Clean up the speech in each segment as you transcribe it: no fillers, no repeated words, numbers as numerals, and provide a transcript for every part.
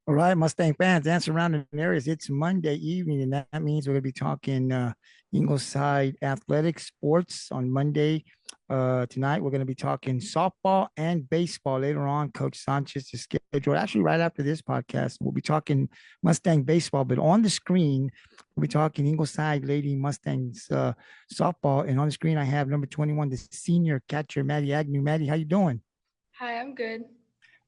All right, Mustang fans and surrounding areas. It's Monday evening, and that means we're going to be talking Ingleside athletics sports on Monday. Tonight, we're going to be talking softball and baseball. Later on, Coach Sanchez is scheduled. Actually, right after this podcast, we'll be talking Mustang baseball. But on the screen, we'll be talking Ingleside Lady Mustangs softball. And on the screen, I have number 21, the senior catcher, Mattie Agnew. Mattie, how you doing? Hi, I'm good.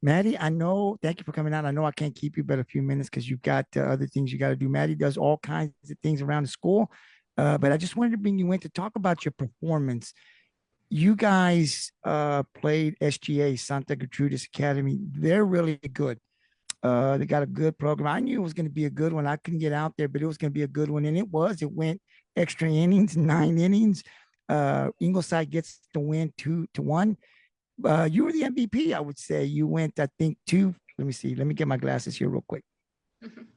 Mattie, I know, thank you for coming out. I know I can't keep you but a few minutes because you've got other things you got to do. Mattie does all kinds of things around the school, but I just wanted to bring you in to talk about your performance. You guys played SGA, Santa Gertrudis Academy. They're really good. They got a good program. I knew it was going to be a good one. I couldn't get out there, but it was going to be a good one. And it was. It went extra innings, 9 innings. Ingleside gets the win 2-1. You were the MVP, I would say. You went, I think, two. Let me see. Let me get my glasses here real quick. Mhm.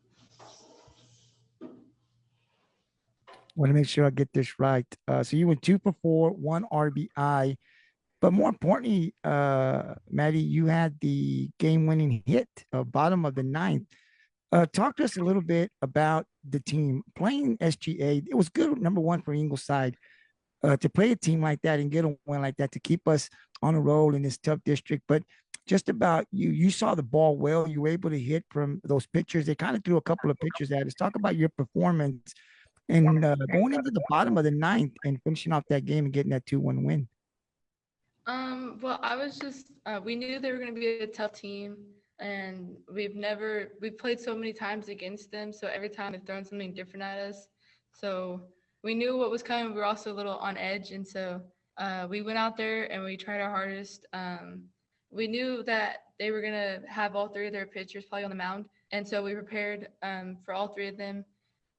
Want to make sure I get this right. So you went 2 for 4, one RBI. But more importantly, Mattie, you had the game-winning hit, bottom of the ninth. Talk to us a little bit about the team playing SGA. It was good, number one, for Ingleside. To play a team like that and get a win like that to keep us on a roll in this tough district. But just about you saw the ball well. You were able to hit from those pitchers. They kind of threw a couple of pitchers at us. Talk about your performance and going into the bottom of the ninth and finishing off that game and getting that 2-1 win. Well, I was just, we knew they were going to be a tough team, and we've played so many times against them. So every time they've thrown something different at us. So we knew what was coming. We were also a little on edge. And so we went out there and we tried our hardest. We knew that they were going to have all three of their pitchers probably on the mound. And so we prepared for all three of them.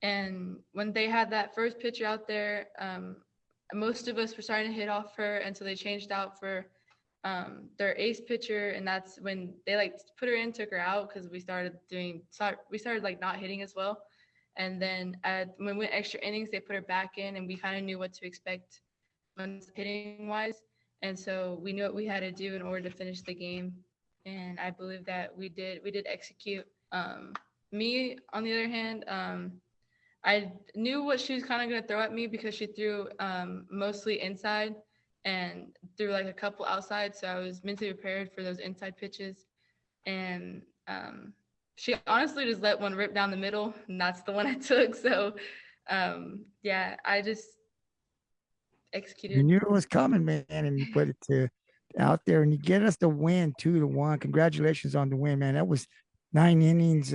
And when they had that first pitcher out there, most of us were starting to hit off her, and so they changed out for their ace pitcher, and that's when they like put her in, took her out because we started like not hitting as well, and then when we went extra innings, they put her back in, and we kind of knew what to expect when hitting wise, and so we knew what we had to do in order to finish the game, and I believe that we did execute. Me on the other hand. I knew what she was kind of going to throw at me because she threw mostly inside and threw like a couple outside. So I was mentally prepared for those inside pitches. And she honestly just let one rip down the middle, and that's the one I took. So yeah, I just You executed. knew it was coming, man, and you put it to out there and you get us the win 2-1. Congratulations on the win, man. That was 9 innings.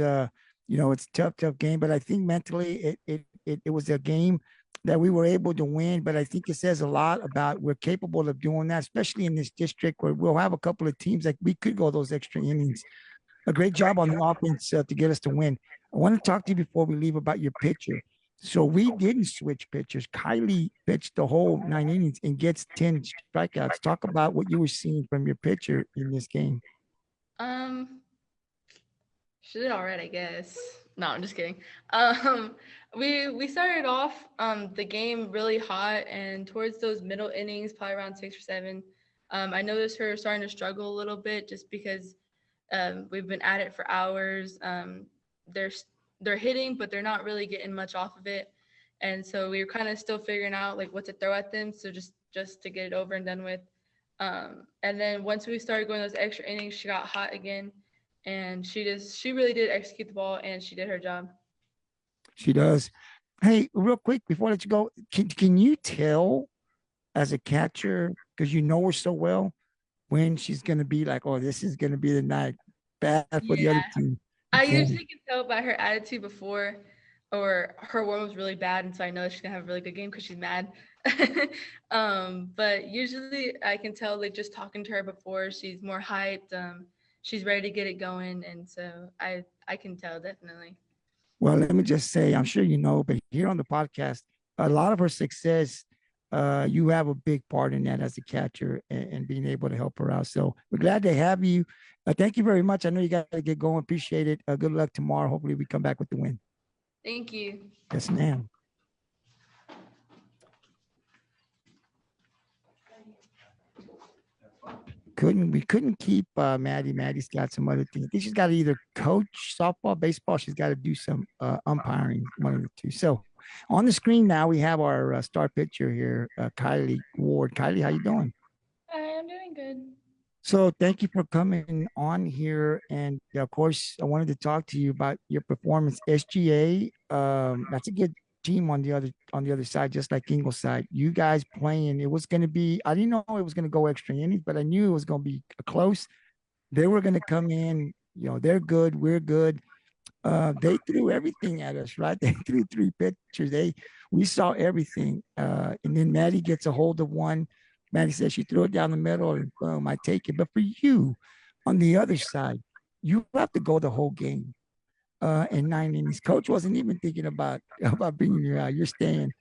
It's a tough game, but I think mentally it was a game that we were able to win. But I think it says a lot about we're capable of doing that, especially in this district where we'll have a couple of teams like we could go those extra innings. A great job on the offense to get us to win. I want to talk to you before we leave about your pitcher. So we didn't switch pitchers. Kylee pitched the whole 9 innings and gets 10 strikeouts. Talk about what you were seeing from your pitcher in this game. Um, she did all right, I guess. No, I'm just kidding. Um, we started off the game really hot, and towards those middle innings, probably around 6 or 7, I noticed her starting to struggle a little bit just because we've been at it for hours. They're they're hitting, but they're not really getting much off of it, and so we were kind of still figuring out like what to throw at them. So just to get it over and done with. And then once we started going those extra innings, she got hot again, and she really did execute the ball, and she did her job. She does. Hey, real quick before I let you go, can you tell as a catcher, because you know her so well, when she's going to be like, oh, this is going to be the night bad for the Yeah, other team? You I can. usually can tell by her attitude before, or her warm was really bad, and so I know she's gonna have a really good game because she's mad. But usually I can tell like just talking to her before she's more hyped. She's ready to get it going, and so I can tell definitely. Well, let me just say, I'm sure you know, but here on the podcast, a lot of her success, you have a big part in that as a catcher and being able to help her out. So we're glad to have you. Thank you very much. I know you got to get going. Appreciate it. Good luck tomorrow. Hopefully, we come back with the win. Thank you. Yes, ma'am. We couldn't keep Maddie. Maddie's got some other things. I think she's got to either coach softball, baseball. She's got to do some umpiring, one of the two. So on the screen now we have our star pitcher here, Kylee Ward. Kylie, how you doing? I am doing good. So thank you for coming on here, and of course, I wanted to talk to you about your performance. SGA, that's a good team on the other side, just like Ingleside. You guys playing, it was going to be. I didn't know it was going to go extra innings, but I knew it was going to be close. They were going to come in. They're good. We're good. They threw everything at us, right? They threw three pitchers. We saw everything. And then Maddie gets a hold of one. Maddie says she threw it down the middle and boom, I take it. But for you on the other side, you have to go the whole game in 9 innings. Coach wasn't even thinking about bringing you out. You're staying.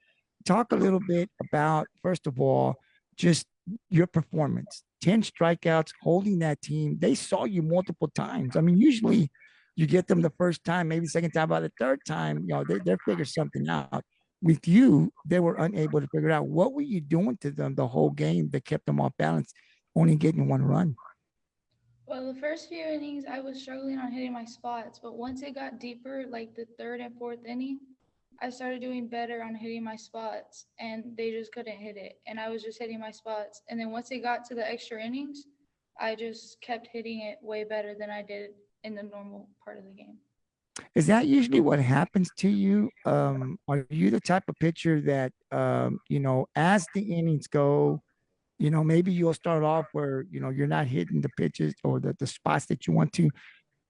Talk a little bit about, first of all, just your performance. 10 strikeouts, holding that team. They saw you multiple times. I mean, usually you get them the first time, maybe second time. By the third time, they're figure something out. With you, they were unable to figure it out. What were you doing to them the whole game that kept them off balance, only getting one run? Well, the first few innings, I was struggling on hitting my spots, but once it got deeper, like the third and fourth inning, I started doing better on hitting my spots, and they just couldn't hit it. And I was just hitting my spots. And then once it got to the extra innings, I just kept hitting it way better than I did in the normal part of the game. Is that usually what happens to you? Are you the type of pitcher that, as the innings go, maybe you'll start off where, you're not hitting the pitches or the spots that you want to.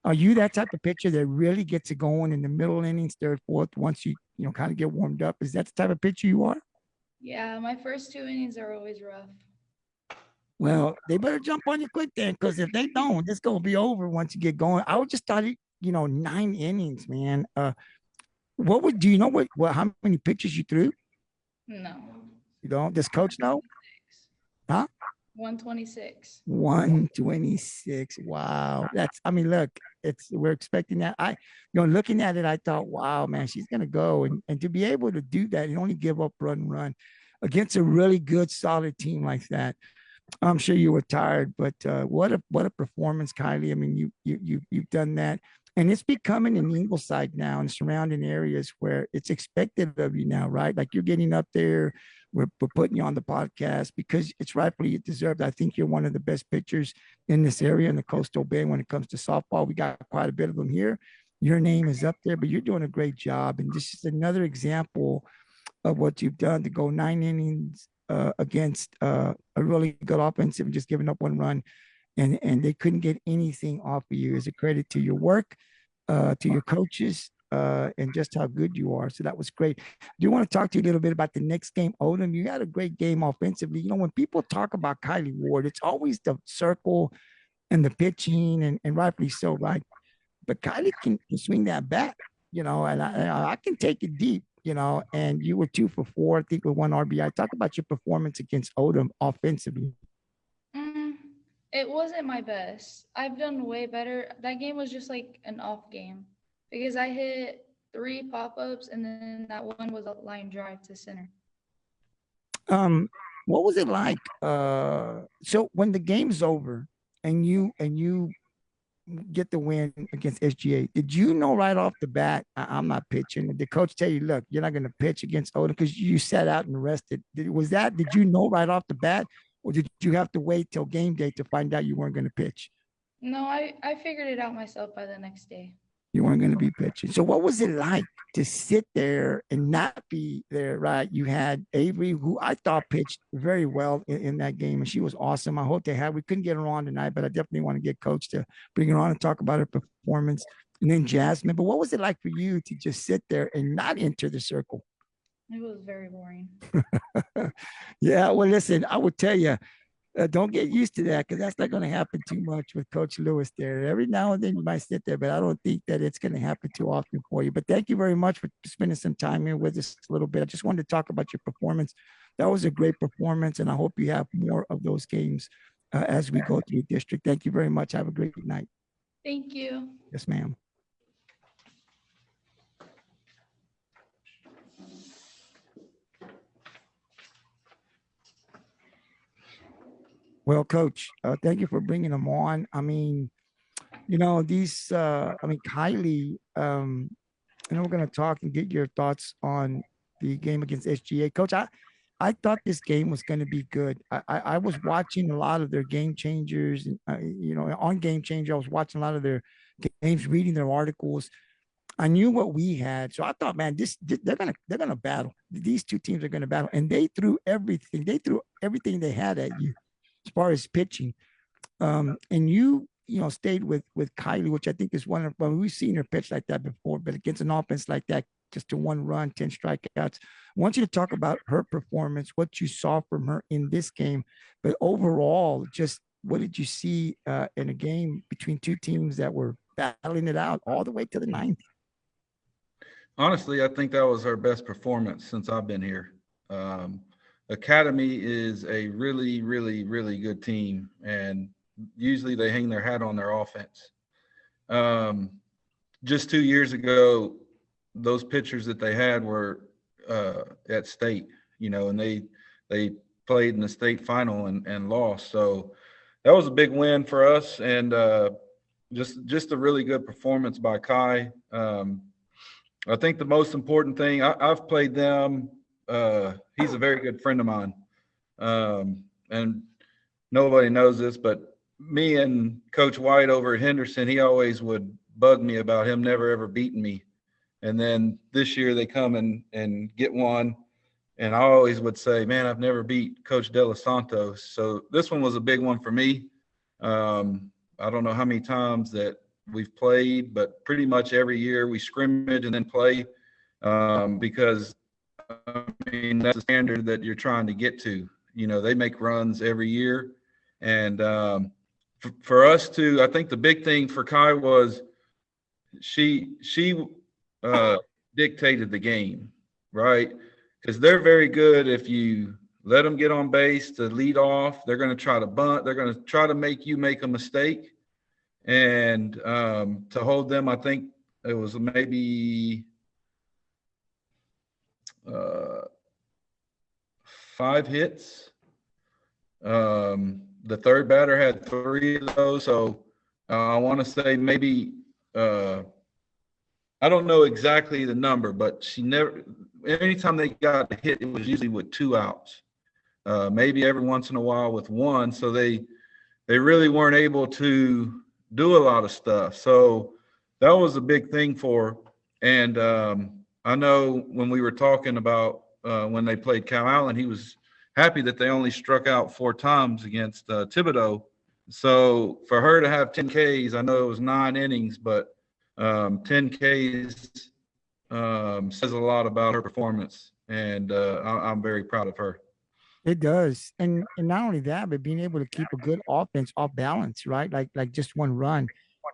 Are you that type of pitcher that really gets it going in the middle innings, third, fourth, once you kind of get warmed up? Is that the type of pitcher you are? Yeah, my first two innings are always rough. Well, they better jump on you quick then, because if they don't, it's gonna be over once you get going. I would just start it, 9 innings, man. What would do you know what how many pitches you threw? No. You know, does coach know? 126. Huh? 126. 126. Wow. I mean, look, we're expecting that. Looking at it, I thought, wow, man, she's gonna go. And to be able to do that and only give up run against a really good, solid team like that. I'm sure you were tired, but what a performance, Kylie. I mean, you've done that, and it's becoming an Ingleside now and surrounding areas where it's expected of you now, right? Like you're getting up there. We're putting you on the podcast because it's rightfully deserved. I think you're one of the best pitchers in this area in the Coastal Bay when it comes to softball. We got quite a bit of them here. Your name is up there, but you're doing a great job, and this is another example of what you've done to go 9 innings against a really good offensive and just giving up one run, and they couldn't get anything off of you. Is a credit to your work, to your coaches, and just how good you are. So that was great. I do want to talk to you a little bit about the next game, Odem. You had a great game offensively. When people talk about Kylee Ward, it's always the circle and the pitching, and rightfully so, right? But Kylie can swing that bat, and I can take it deep, and you were 2 for 4, I think, with one RBI. Talk about your performance against Odem offensively. Mm, it wasn't my best. I've done way better. That game was just like an off game because I hit 3 pop-ups and then that one was a line drive to center. Um, what was it like? So when the game's over and you get the win against SGA, did you know right off the bat, I'm not pitching? Did the coach tell you, look, you're not going to pitch against Odom because you sat out and rested? Did you know right off the bat, or did you have to wait till game day to find out you weren't going to pitch? No, I figured it out myself by the next day. You weren't going to be pitching. So what was it like to sit there and not be there, right? You had Avery, who I thought pitched very well in that game, and she was awesome. I hope we couldn't get her on tonight, but I definitely want to get coach to bring her on and talk about her performance. And then Jasmine. But what was it like for you to just sit there and not enter the circle? It was very boring. Yeah, well, listen, I would tell you, don't get used to that because that's not going to happen too much with Coach Lewis there. Every now and then you might sit there, but I don't think that it's going to happen too often for you. But thank you very much for spending some time here with us a little bit. I just wanted to talk about your performance. That was a great performance, and I hope you have more of those games as we go through district. Thank you very much. Have a great night. Thank you. Yes, ma'am. Well, Coach, thank you for bringing them on. I mean, Kylie, we're going to talk and get your thoughts on the game against SGA. Coach, I thought this game was going to be good. I was watching a lot of their game changers, and on Game Changer, I was watching a lot of their games, reading their articles. I knew what we had, so I thought, man, they're gonna battle. These two teams are gonna battle, and they threw everything. They threw everything they had at you, as far as pitching. And stayed with Kylie, which I think is one of. Well, we've seen her pitch like that before, but against an offense like that, just to one run, 10 strikeouts. I want you to talk about her performance, what you saw from her in this game, but overall, just what did you see in a game between two teams that were battling it out all the way to the ninth? Honestly, I think that was her best performance since I've been here. Academy is a really, really, really good team, and usually they hang their hat on their offense. Just 2 years ago, those pitchers that they had were at state, and they played in the state final and lost. So that was a big win for us, and just a really good performance by Kai. I think the most important thing, I've played them. He's a very good friend of mine. And nobody knows this, but me and Coach White over at Henderson, he always would bug me about him never ever beating me. And then this year they come and get one. And I always would say, man, I've never beat Coach De Los Santos. So this one was a big one for me. I don't know how many times that we've played, but pretty much every year we scrimmage and then play because, that's the standard that you're trying to get to. They make runs every year. And for us to, I think the big thing for Kai was she dictated the game, right? Because they're very good if you let them get on base to lead off. They're going to try to bunt. They're going to try to make you make a mistake. And to hold them, I think it was maybe 5 hits. The third batter had 3 of those. So I want to say maybe I don't know exactly the number, but she never – anytime they got a hit, it was usually with 2 outs, maybe every once in a while with 1. So they really weren't able to do a lot of stuff. So that was a big thing for her. And I know when we were talking about when they played Cal Allen, he was happy that they only struck out 4 times against Thibodeau. So for her to have 10 Ks, I know it was 9 innings, but 10 Ks says a lot about her performance, and I'm very proud of her. It does, and not only that, but being able to keep a good offense off balance, right? Like just one run,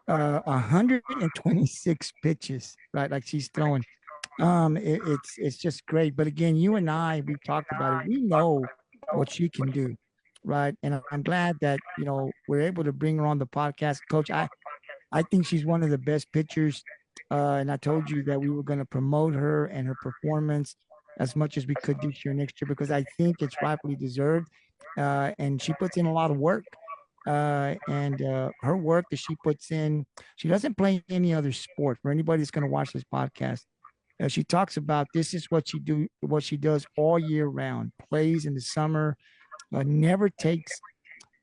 126 pitches, right? Like she's throwing. It's just great. But again, you and I, we've talked about it. We know what she can do, right? And I'm glad that we're able to bring her on the podcast, Coach. I think she's one of the best pitchers, and I told you that we were going to promote her and her performance as much as we could this year, next year, because I think it's rightfully deserved. And she puts in a lot of work. And her work that she puts in, she doesn't play any other sport. For anybody that's going to watch this podcast, she talks about this is what she does all year round. Plays in the summer, never takes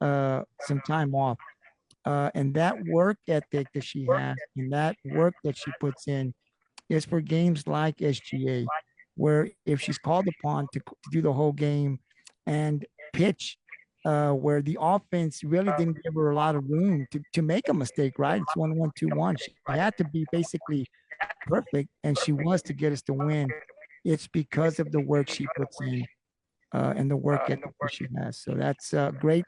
some time off. And that work ethic that she has and that work that she puts in is for games like SGA, where if she's called upon to do the whole game and pitch, where the offense really didn't give her a lot of room to make a mistake, right? It's 1-1, 2-1. She had to be basically perfect, and she was to get us to win. It's because of the work she puts in and the work ethic that she has. So that's great.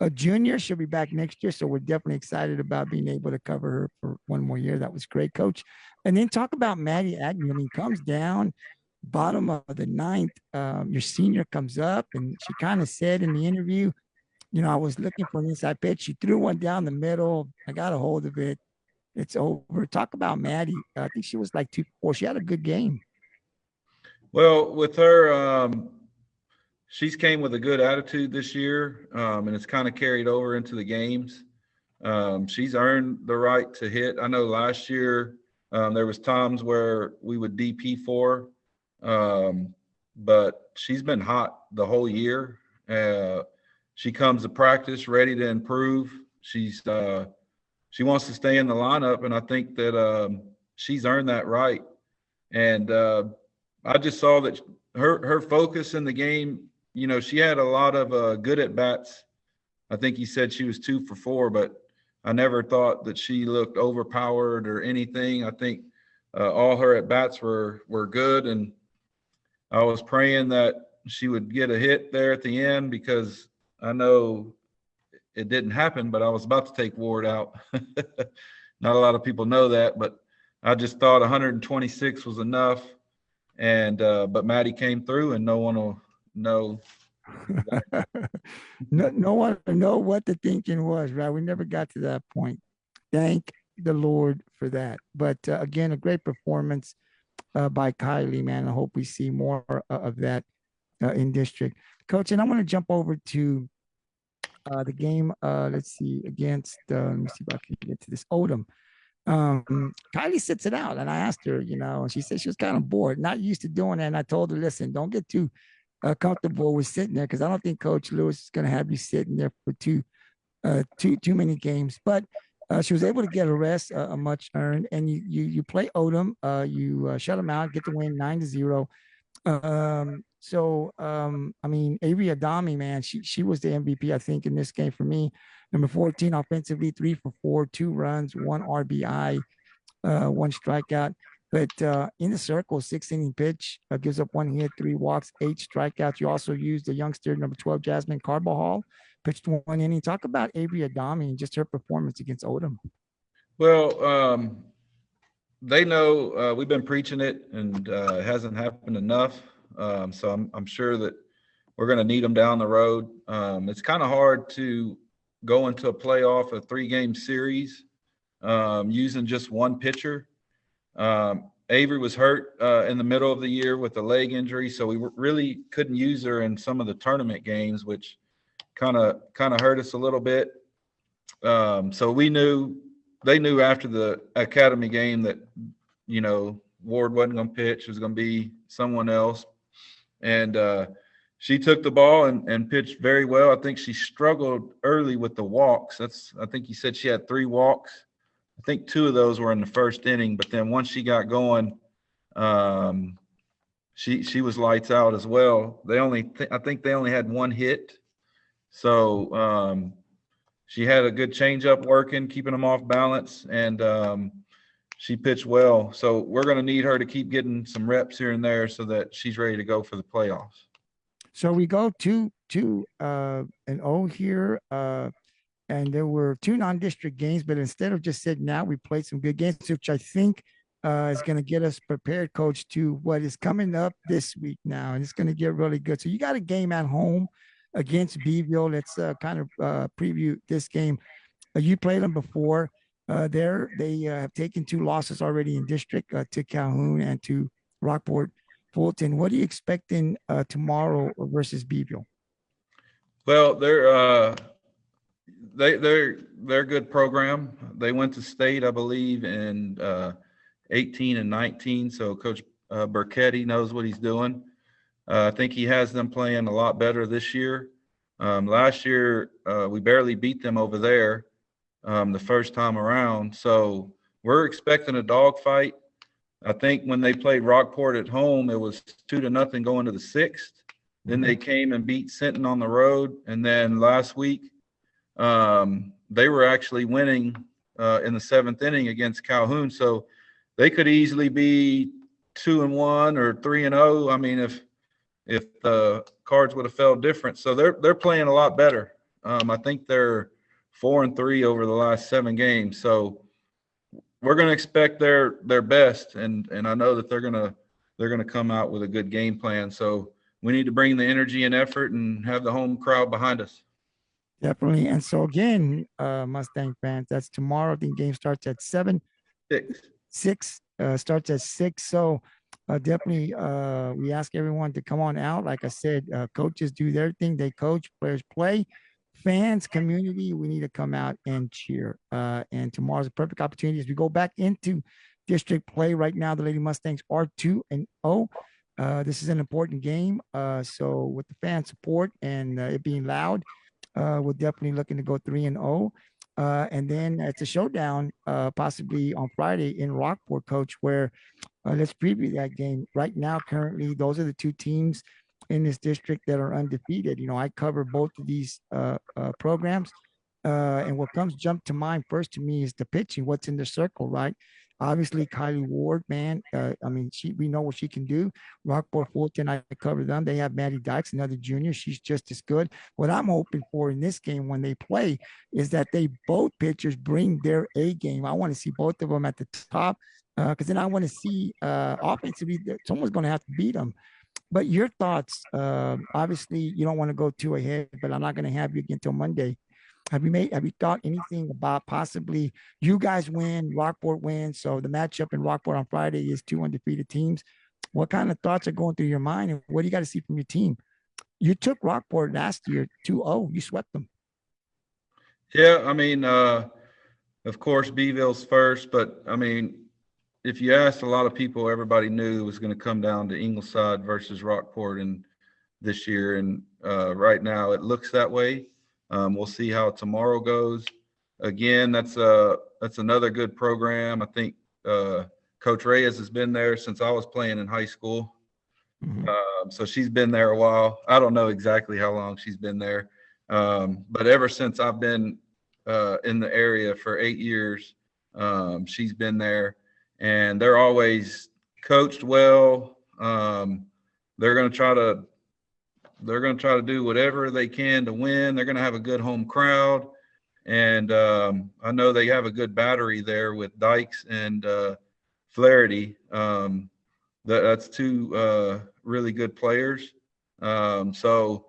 A junior, she'll be back next year, so we're definitely excited about being able to cover her for one more year. That was great, Coach. And then talk about Mattie Agnew. I mean, comes down bottom of the ninth. Your senior comes up, and she kind of said in the interview, I was looking for an inside pitch. She threw one down the middle. I got a hold of it. It's over. Talk about Mattie. I think she was like 2-4. She had a good game. Well, with her, she's came with a good attitude this year, and it's kind of carried over into the games. She's earned the right to hit. I know last year there was times where we would DP for her, but she's been hot the whole year. She comes to practice ready to improve. She wants to stay in the lineup, and I think that she's earned that right. And I just saw that her focus in the game. You know, she had a lot of good at bats. I think he said she was 2 for 4, but I never thought that she looked overpowered or anything. I think all her at bats were good, and I was praying that she would get a hit there at the end, because I know it didn't happen, but I was about to take Ward out. Not a lot of people know that, but I just thought 126 was enough. And but Mattie came through, and no one will know. No one will know what the thinking was, right? We never got to that point. Thank the Lord for that. But again, a great performance by Kylee, man. I hope we see more of that in district. Coach, and I want to jump over to the game, let's see, against, let me see if I can get to this, Odem. Kylee sits it out, and I asked her, you know, and she said she was kind of bored, not used to doing that. And I told her, listen, don't get too comfortable with sitting there, because I don't think Coach Lewis is going to have you sitting there for too many games. But she was able to get a rest, a much earned, and you play Odem, you shut them out, get the win 9-0. I mean, Avery Adame, man, she was the MVP, I think, in this game for me. Number 14 offensively, 3 for 4, 2 runs, 1 RBI, 1 strikeout. But in the circle, 6-inning pitch, gives up 1 hit, 3 walks, 8 strikeouts. You also used the youngster, number 12, Jasmine Carbajal, pitched 1 inning. Talk about Avery Adame and just her performance against Odem. Well, they know we've been preaching it, and it hasn't happened enough. So I'm sure that we're going to need them down the road. It's kind of hard to go into a playoff, a 3-game series, using just one pitcher. Avery was hurt in the middle of the year with a leg injury, so we really couldn't use her in some of the tournament games, which kind of hurt us a little bit. So they knew after the academy game that, you know, Ward wasn't going to pitch. It was going to be someone else. And she took the ball and pitched very well. I think she struggled early with the walks. I think you said she had 3 walks. I think 2 of those were in the first inning, but then once she got going, she was lights out as well. I think they only had 1 hit. So she had a good changeup working, keeping them off balance, and she pitched well. So we're going to need her to keep getting some reps here and there so that she's ready to go for the playoffs. So we go 2-0 here. And there were 2 non-district games, but instead of just sitting out, we played some good games, which I think is going to get us prepared, Coach, to what is coming up this week now. And it's going to get really good. So you got a game at home against Beeville. Let's kind of preview this game. You played them before. They have taken 2 losses already in district, to Calhoun and to Rockport-Fulton. What are you expecting tomorrow versus Beeville? Well, they're a good program. They went to state, I believe, in 18 and 19. So Coach Burketti knows what he's doing. I think he has them playing a lot better this year. Last year, we barely beat them over there the first time around. So we're expecting a dogfight. I think when they played Rockport at home, it was 2-0 going to the 6th. Then they came and beat Sinton on the road. And then last week, they were actually winning in the 7th inning against Calhoun. So they could easily be 2-1 or 3-0. I mean, if the cards would have fell different. So they're playing a lot better. I think they're 4-3 over the last 7 games. So we're going to expect their best, and I know that they're going to come out with a good game plan. So we need to bring the energy and effort and have the home crowd behind us. Definitely. And so again, Mustang fans, that's tomorrow. The game starts at 7. 6. 6 starts at 6. So definitely, we ask everyone to come on out. Like I said, coaches do their thing. They coach, players play. Fans, community, we need to come out and cheer. And tomorrow's a perfect opportunity as we go back into district play. Right now, the Lady Mustangs are 2-0. This is an important game. So with the fan support and it being loud, we're definitely looking to go 3-0. And then it's a showdown, possibly on Friday in Rockport, Coach, where let's preview that game. Right now, currently, those are the two teams in this district that are undefeated. You know, I cover both of these programs. And what comes jump to mind first to me is the pitching, what's in the circle, right? Obviously, Kylee Ward, man. I mean, we know what she can do. Rockport-Fulton, I cover them. They have Mattie Dykes, another junior. She's just as good. What I'm hoping for in this game when they play is that they both pitchers bring their A game. I want to see both of them at the top because then I want to see offensively someone's going to have to beat them. But your thoughts? Obviously, you don't want to go too ahead, but I'm not going to have you again until Monday. Have you thought anything about possibly you guys win, Rockport wins? So the matchup in Rockport on Friday is two undefeated teams. What kind of thoughts are going through your mind, and what do you got to see from your team? You took Rockport last year 2-0. You swept them. Yeah, I mean, of course, Beeville's first, but I mean, if you asked a lot of people, everybody knew it was going to come down to Ingleside versus Rockport and this year. And right now it looks that way. We'll see how tomorrow goes. Again, that's another good program. I think Coach Reyes has been there since I was playing in high school. Mm-hmm. So she's been there a while. I don't know exactly how long she's been there. But ever since I've been in the area for 8 years, she's been there. And they're always coached well. They're going to try to do whatever they can to win. They're going to have a good home crowd, and I know they have a good battery there with Dykes and Flaherty. That's two really good players. So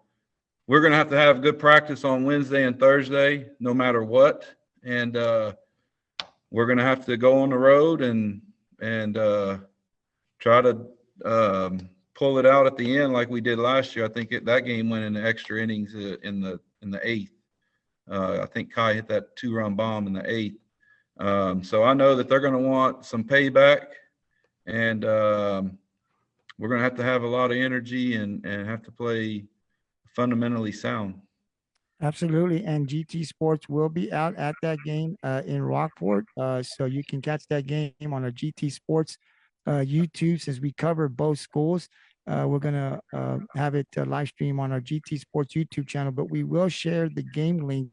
we're going to have good practice on Wednesday and Thursday, no matter what, and we're going to have to go on the road and try to pull it out at the end like we did last year. I think that game went in the extra innings in the eighth. I think Kai hit that 2-run bomb in the eighth. So I know that they're going to want some payback, and we're going to have a lot of energy and have to play fundamentally sound. Absolutely. And GT Sports will be out at that game in Rockport. So you can catch that game on our GT Sports YouTube since we cover both schools. We're going to have it live stream on our GT Sports YouTube channel, but we will share the game link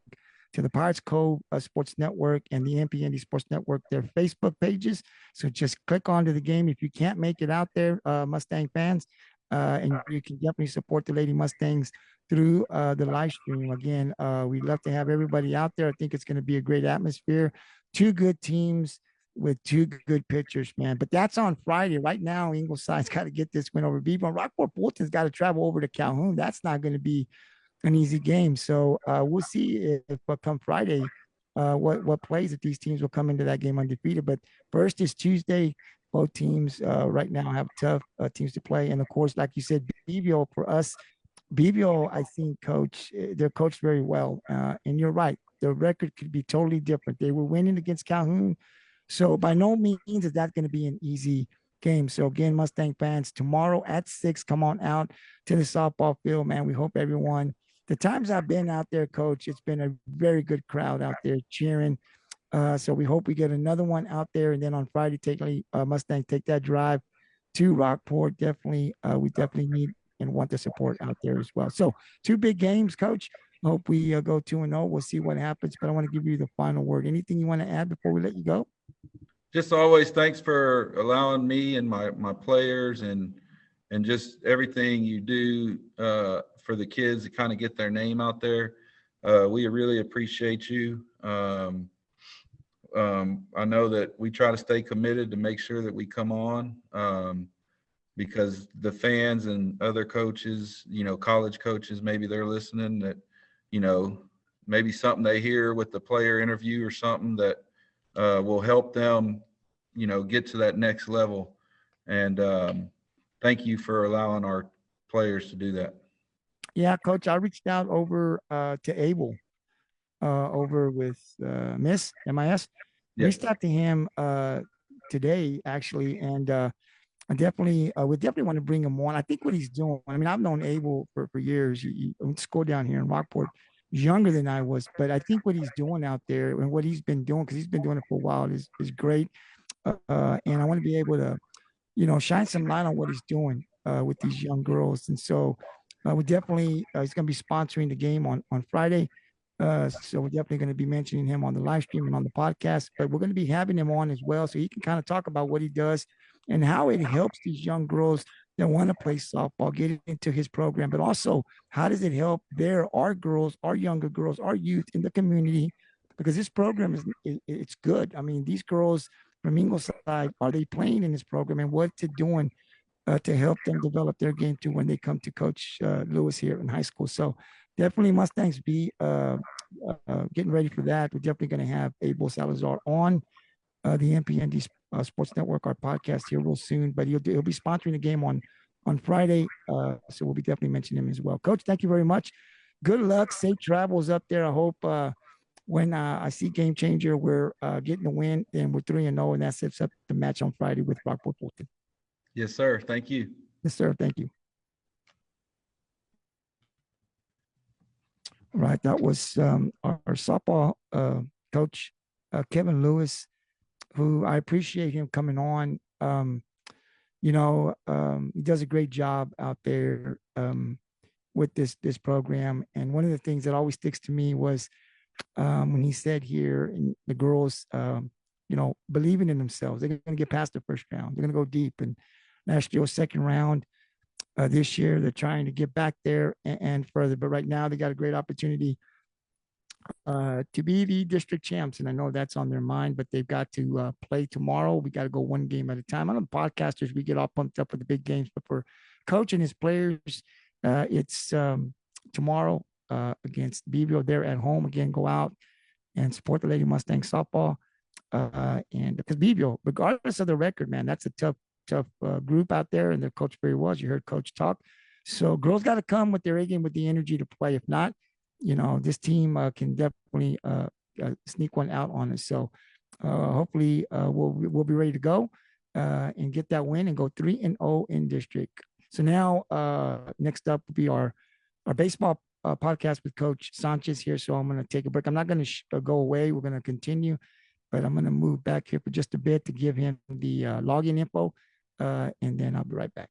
to the Pirates Cove Sports Network and the NPND Sports Network, their Facebook pages. So just click onto the game if you can't make it out there, Mustang fans, and you can definitely support the Lady Mustangs through the live stream. Again, we'd love to have everybody out there. I think it's going to be a great atmosphere. Two good teams with two good pitchers, man. But that's on Friday. Right now, Ingleside's got to get this win over Beeville. Rockport-Fulton's got to travel over to Calhoun. That's not going to be an easy game. So we'll see if come Friday, what plays if these teams will come into that game undefeated. But first is Tuesday. Both teams right now have tough teams to play. And of course, like you said, Beeville for us, Beeville, I think, Coach, they're coached very well. And you're right. The record could be totally different. They were winning against Calhoun. So by no means is that going to be an easy game. So again, Mustang fans, tomorrow at 6, come on out to the softball field, man. We hope everyone, the times I've been out there, Coach, it's been a very good crowd out there cheering. So we hope we get another one out there. And then on Friday, Mustang take that drive to Rockport. Definitely, we definitely need and want the support out there as well. So 2 big games, Coach. Hope we go 2-0. We'll see what happens. But I want to give you the final word. Anything you want to add before we let you go? Just always thanks for allowing me and my players and just everything you do for the kids to kind of get their name out there. We really appreciate you. I know that we try to stay committed to make sure that we come on because the fans and other coaches, college coaches, maybe they're listening that, maybe something they hear with the player interview or something that will help them, get to that next level. And thank you for allowing our players to do that. Yeah, Coach, I reached out over to Abel over with Miss MIS. Yep. Reached out to him today actually, and I definitely we definitely want to bring him on. I think what he's doing. I mean, I've known Abel for years. He went to school down here in Rockport. He's younger than I was, but I think what he's doing out there and what he's been doing, because he's been doing it for a while, is great. And I want to be able to, shine some light on what he's doing with these young girls. And so we definitely he's going to be sponsoring the game on Friday. So we're definitely going to be mentioning him on the live stream and on the podcast. But we're going to be having him on as well, so he can kind of talk about what he does and how it helps these young girls that want to play softball get into his program. But also, how does it help our girls, our younger girls, our youth in the community? Because this program it's good. I mean, these girls from Ingleside, are they playing in this program, and what's it doing to help them develop their game too when they come to Coach Lewis here in high school? So definitely Mustangs be getting ready for that. We're definitely going to have Abel Salazar on the MPND Sports Network, our podcast here real soon, but he'll be sponsoring the game on Friday. So we'll be definitely mentioning him as well. Coach, thank you very much. Good luck. Safe travels up there. I hope when I see Game Changer, we're getting the win and we're 3-0, and that sets up the match on Friday with Rockport-Fulton. Yes, sir. Thank you. Yes, sir. Thank you. All right. That was our softball coach, Kevin Lewis, who I appreciate him coming on. He does a great job out there with this program. And one of the things that always sticks to me was when he said here, the girls, believing in themselves. They're going to get past the first round. They're going to go deep. And last year was second round. This year, they're trying to get back there and further. But right now, they got a great opportunity to be the district champs. And I know that's on their mind, but they've got to play tomorrow. We got to go one game at a time. I know the podcasters, we get all pumped up with the big games, but for Coach and his players, it's tomorrow against Beeville. They're at home again. Go out and support the Lady Mustang softball. And because Beeville, regardless of the record, man, that's a tough group out there, and their coach very well. You heard Coach talk. So girls got to come with their A game, with the energy to play. If not, this team can definitely sneak one out on us. So hopefully we'll be ready to go and get that win and go 3-0 in district. So now next up will be our baseball podcast with Coach Sanchez here. So I'm going to take a break. I'm not going to go away. We're going to continue, but I'm going to move back here for just a bit to give him the login info, and then I'll be right back.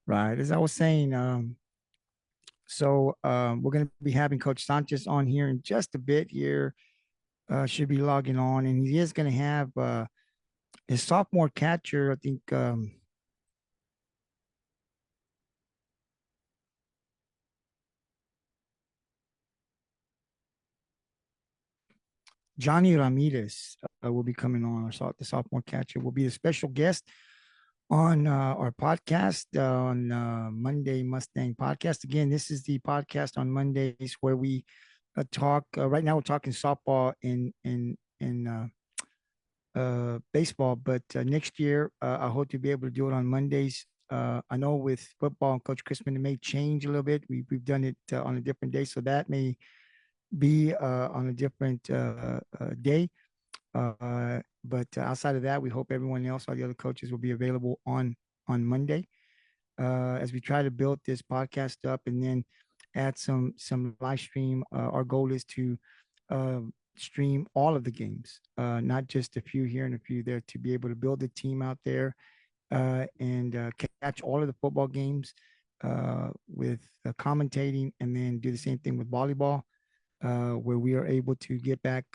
Right. As I was saying, we're going to be having Coach Sanchez on here in just a bit here. Should be logging on, and he is going to have his sophomore catcher, I think. Johnny Ramirez will be coming on. The sophomore catcher will be a special guest on our podcast on Monday Mustang podcast. Again, this is the podcast on Mondays where we talk. Right now, we're talking softball and baseball, but next year I hope to be able to do it on Mondays. I know with football and Coach Crispin, it may change a little bit. We've done it on a different day, so that may be on a different day. But outside of that, we hope everyone else, all the other coaches, will be available on Monday as we try to build this podcast up and then add some live stream. Our goal is to uh, stream all of the games, not just a few here and a few there, to be able to build a team out there and catch all of the football games with commentating, and then do the same thing with volleyball, where we are able to get back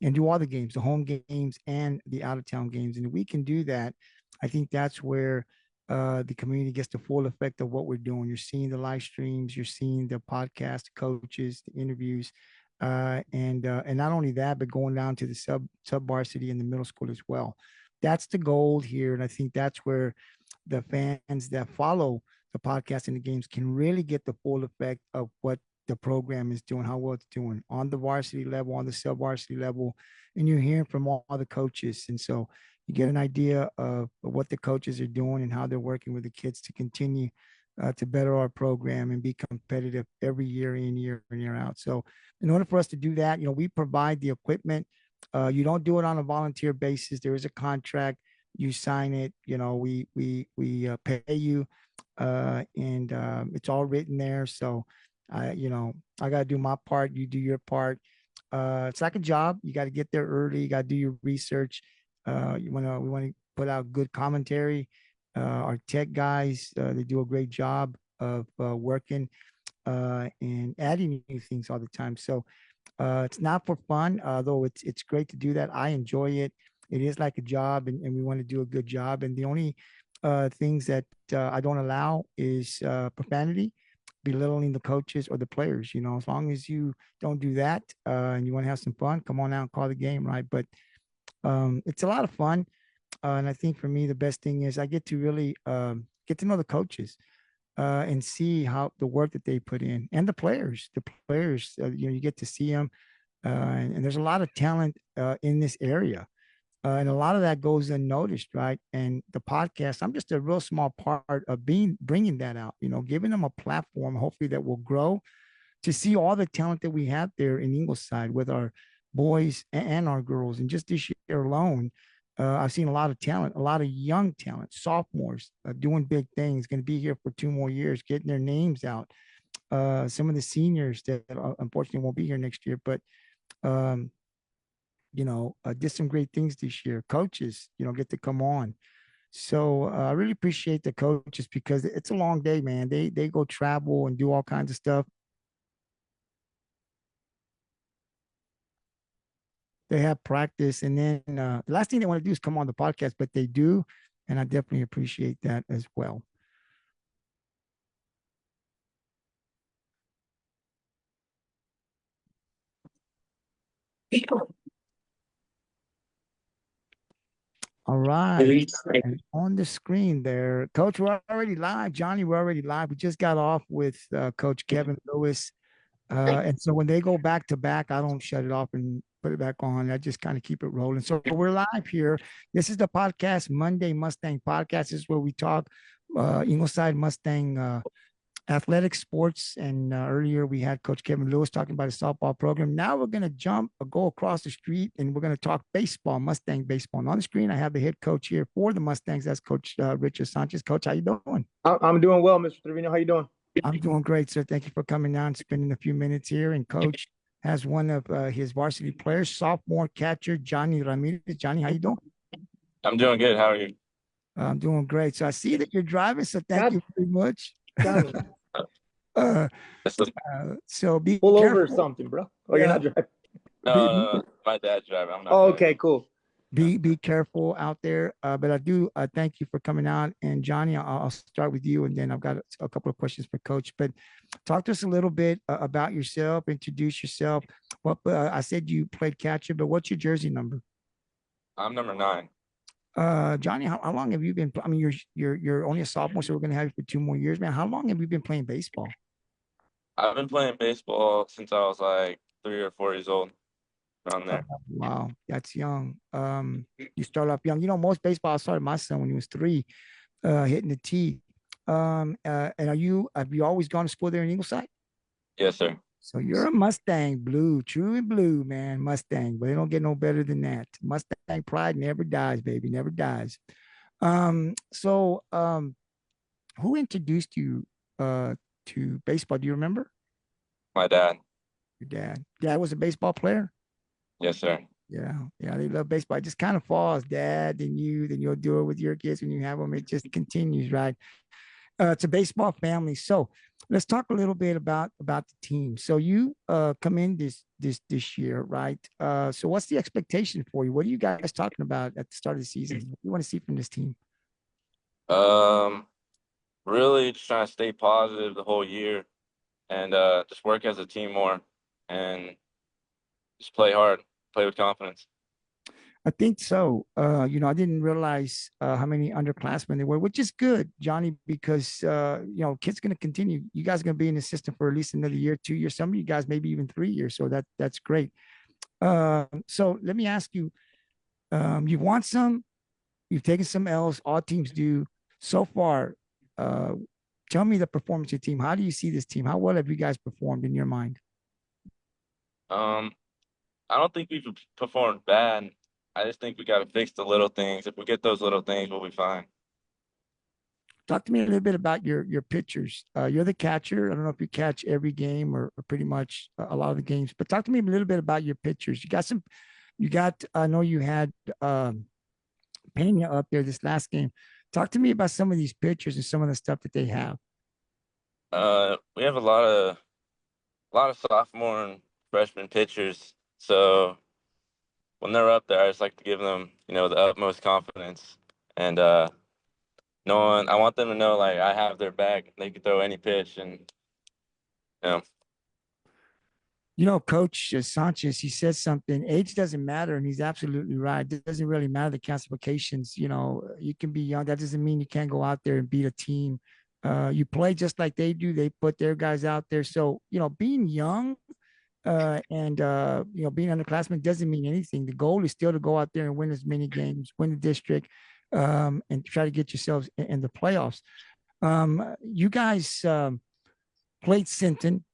and do all the games, the home games and the out of town games. And if we can do that, I think that's where the community gets the full effect of what we're doing. You're seeing the live streams, you're seeing the podcast, coaches, the interviews, and not only that, but going down to the sub varsity and the middle school as well. That's the goal here, and I think that's where the fans that follow the podcast and the games can really get the full effect of what the program is doing, how well it's doing on the varsity level, on the sub varsity level, and you're hearing from all the coaches. And so you get an idea of what the coaches are doing and how they're working with the kids to continue to better our program and be competitive every year in, year in, year out. So in order for us to do that, we provide the equipment. You don't do it on a volunteer basis. There is a contract. You sign it. We pay you, and it's all written there. So I got to do my part. You do your part. It's like a job. You got to get there early. You got to do your research. We want to put out good commentary. Our tech guys, they do a great job of working and adding new things all the time. So it's not for fun, though it's great to do that. I enjoy it. It is like a job, and we want to do a good job. And the only things that I don't allow is profanity, belittling the coaches or the players. As long as you don't do that and you want to have some fun, come on out and call the game, right? But it's a lot of fun. And I think for me, the best thing is I get to really get to know the coaches and see how the work that they put in, and the players. You get to see them. And there's a lot of talent in this area. And a lot of that goes unnoticed, right? And the podcast, I'm just a real small part of bringing that out, giving them a platform, hopefully that will grow, to see all the talent that we have there in Ingleside with our boys and our girls. And just this year alone, I've seen a lot of talent, a lot of young talent, sophomores doing big things, going to be here for 2 more years, getting their names out. Some of the seniors that unfortunately won't be here next year, but did some great things this year. Coaches, get to come on. So I really appreciate the coaches, because it's a long day, man. They go travel and do all kinds of stuff. They have practice, and then the last thing they want to do is come on the podcast, but they do, and I definitely appreciate that as well. All right. And on the screen there, Coach, we're already live. Johnny, we're already live. We just got off with Coach Kevin Lewis. And so when they go back to back, I don't shut it off and put it back on. I just kind of keep it rolling. So we're live here. This is the podcast, Monday Mustang Podcast. This is where we talk Ingleside Mustang athletic sports. And earlier we had Coach Kevin Lewis talking about his softball program. Now we're going to go across the street, and we're going to talk baseball, Mustang baseball. And on the screen, I have the head coach here for the Mustangs. That's Coach Richard Sanchez. Coach, how you doing? I'm doing well, Mr. Trevino. How you doing? I'm doing great, sir. Thank you for coming down and spending a few minutes here. And Coach has one of his varsity players, sophomore catcher, Johnny Ramirez. Johnny, how you doing? I'm doing good. How are you? I'm doing great. So I see that you're driving, so thank you very much. So be pull careful. over or something, bro. Oh, you're not driving. My dad's driving. I'm not. Oh, okay, cool. Be careful out there. But I do thank you for coming out. And Johnny, I'll start with you, and then I've got a couple of questions for Coach. But talk to us a little bit about yourself. Introduce yourself. What I said you played catcher, but what's your jersey number? I'm number 9. Johnny, how long have you been? I mean, you're only a sophomore, so we're gonna have you for 2 more years, man. How long have you been playing baseball? I've been playing baseball since I was like 3 or 4 years old, around there. Wow, that's young. You start off young. You know, most baseball, I started my son when he was 3, hitting the tee. And have you always gone to school there in Ingleside? Yes, sir. So you're a Mustang blue, true and blue, man. Mustang, but they don't get no better than that. Mustang pride never dies, baby, never dies. So who introduced you to baseball? Do you remember? My dad. Your dad. Dad was a baseball player. Yes, sir. Yeah, yeah, they love baseball. It just kind of falls, dad, then you, then you'll do it with your kids when you have them. It just continues, right? It's a baseball family. So let's talk a little bit about the team. So you come in this year, right? So what's the expectation for you? What are you guys talking about at the start of the season? What do you want to see from this team? Really just trying to stay positive the whole year and just work as a team more and just play hard, play with confidence. I think so. I didn't realize how many underclassmen there were, which is good, Johnny, because kids going to continue. You guys are going to be in the system for at least another year, 2 years. Some of you guys maybe even 3 years. So that's great. So let me ask you: you've won some, you've taken some L's. All teams do so far. Tell me the performance of your team. How do you see this team? How well have you guys performed in your mind? I don't think we've performed bad. I just think we got to fix the little things. If we get those little things, we'll be fine. Talk to me a little bit about your pitchers. You're the catcher. I don't know if you catch every game or pretty much a lot of the games, but talk to me a little bit about your pitchers. I know you had Pena up there this last game. Talk to me about some of these pitchers and some of the stuff that they have. We have a lot of sophomore and freshman pitchers. So when they're up there, I just like to give them, the utmost confidence. And I want them to know, like, I have their back. They can throw any pitch. And, Coach Sanchez, he said something, age doesn't matter. And he's absolutely right. It doesn't really matter the classifications. You can be young. That doesn't mean you can't go out there and beat a team. You play just like they do. They put their guys out there. So, being young, and being underclassmen doesn't mean anything. The goal is still to go out there and win as many games, win the district, and try to get yourselves in the playoffs. You guys played Sinton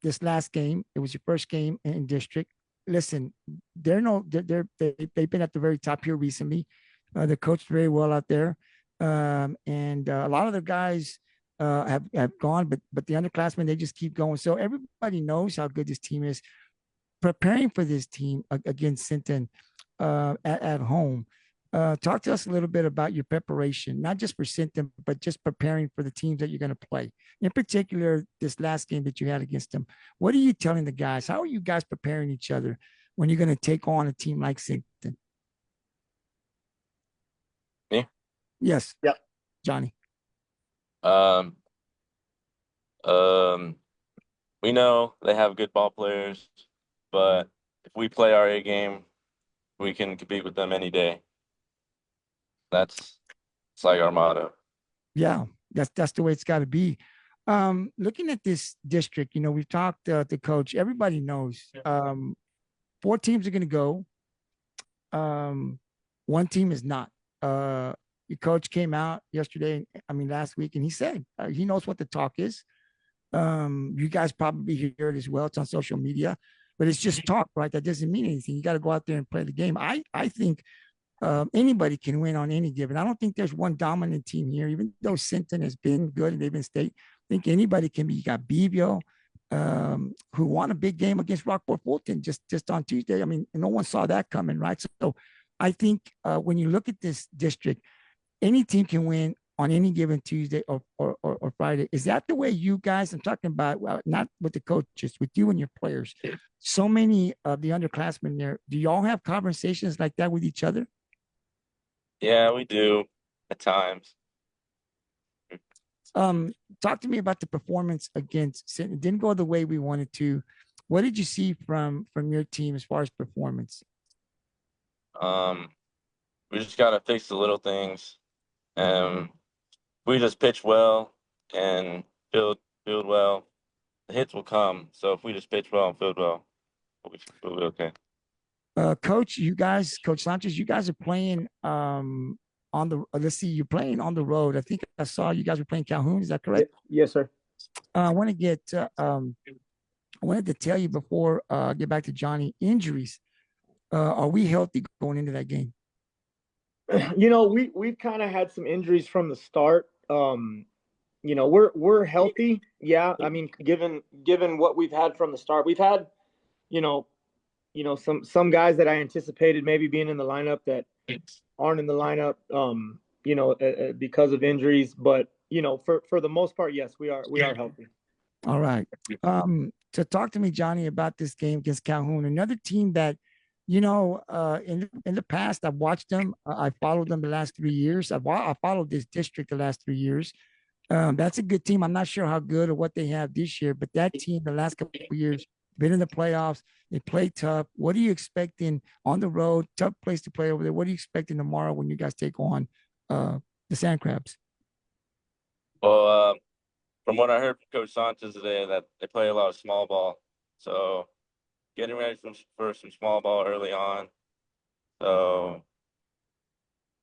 this last game. It was your first game in district. Listen, they've been at the very top here recently. They're coached very well out there, and a lot of the guys have gone, but the underclassmen, they just keep going. So everybody knows how good this team is. Preparing for this team against Sinton at home. Talk to us a little bit about your preparation, not just for Sinton, but just preparing for the teams that you're going to play. In particular, this last game that you had against them. What are you telling the guys? How are you guys preparing each other when you're going to take on a team like Sinton? Me? Yes. Yeah. Johnny. We know they have good ball players, but if we play our A game, we can compete with them any day. It's like our motto. Yeah, that's the way it's got to be. Looking at this district, we've talked to coach. Everybody knows 4 teams are going to go. 1 team is not. Your coach came out last week, and he said he knows what the talk is. You guys probably hear it as well. It's on social media, but it's just talk, right? That doesn't mean anything. You got to go out there and play the game. I think anybody can win on any given. I don't think there's one dominant team here, even though Sinton has been good and they've been state. I think anybody can be. You got Beeville, who won a big game against Rockport-Fulton just on Tuesday. No one saw that coming, right? So I think when you look at this district, any team can win on any given Tuesday or Friday. Is that the way you guys, I'm talking about, well, not with the coaches, with you and your players, so many of the underclassmen there, do y'all have conversations like that with each other? Yeah, we do at times. Talk to me about the performance against Sinton. It didn't go the way we wanted to. What did you see from your team as far as performance? We just got to fix the little things. We just pitch well and build well, the hits will come. So if we just pitch well and field well, we'll be okay. Coach, Coach Sanchez, you guys are playing on the let's see, you're playing on the road. I think I saw you guys were playing Calhoun. Is that correct? Yes, sir. I want to get I wanted to tell you before get back to Johnny, injuries. Are we healthy going into that game? We've kind of had some injuries from the start. We're healthy. Yeah. I mean, given what we've had from the start, we've had, some guys that I anticipated maybe being in the lineup that aren't in the lineup, because of injuries. But, for the most part, yes, we are healthy. All right. So talk to me, Johnny, about this game against Calhoun, another team that, in the past, I've watched them. I followed them the last 3 years. I followed this district the last 3 years. That's a good team. I'm not sure how good or what they have this year, but that team the last couple of years been in the playoffs. They play tough. What are you expecting on the road? Tough place to play over there. What are you expecting tomorrow when you guys take on the Sand Crabs? Well, from what I heard from Coach Sanchez today, that they play a lot of small ball. So getting ready for some small ball early on. So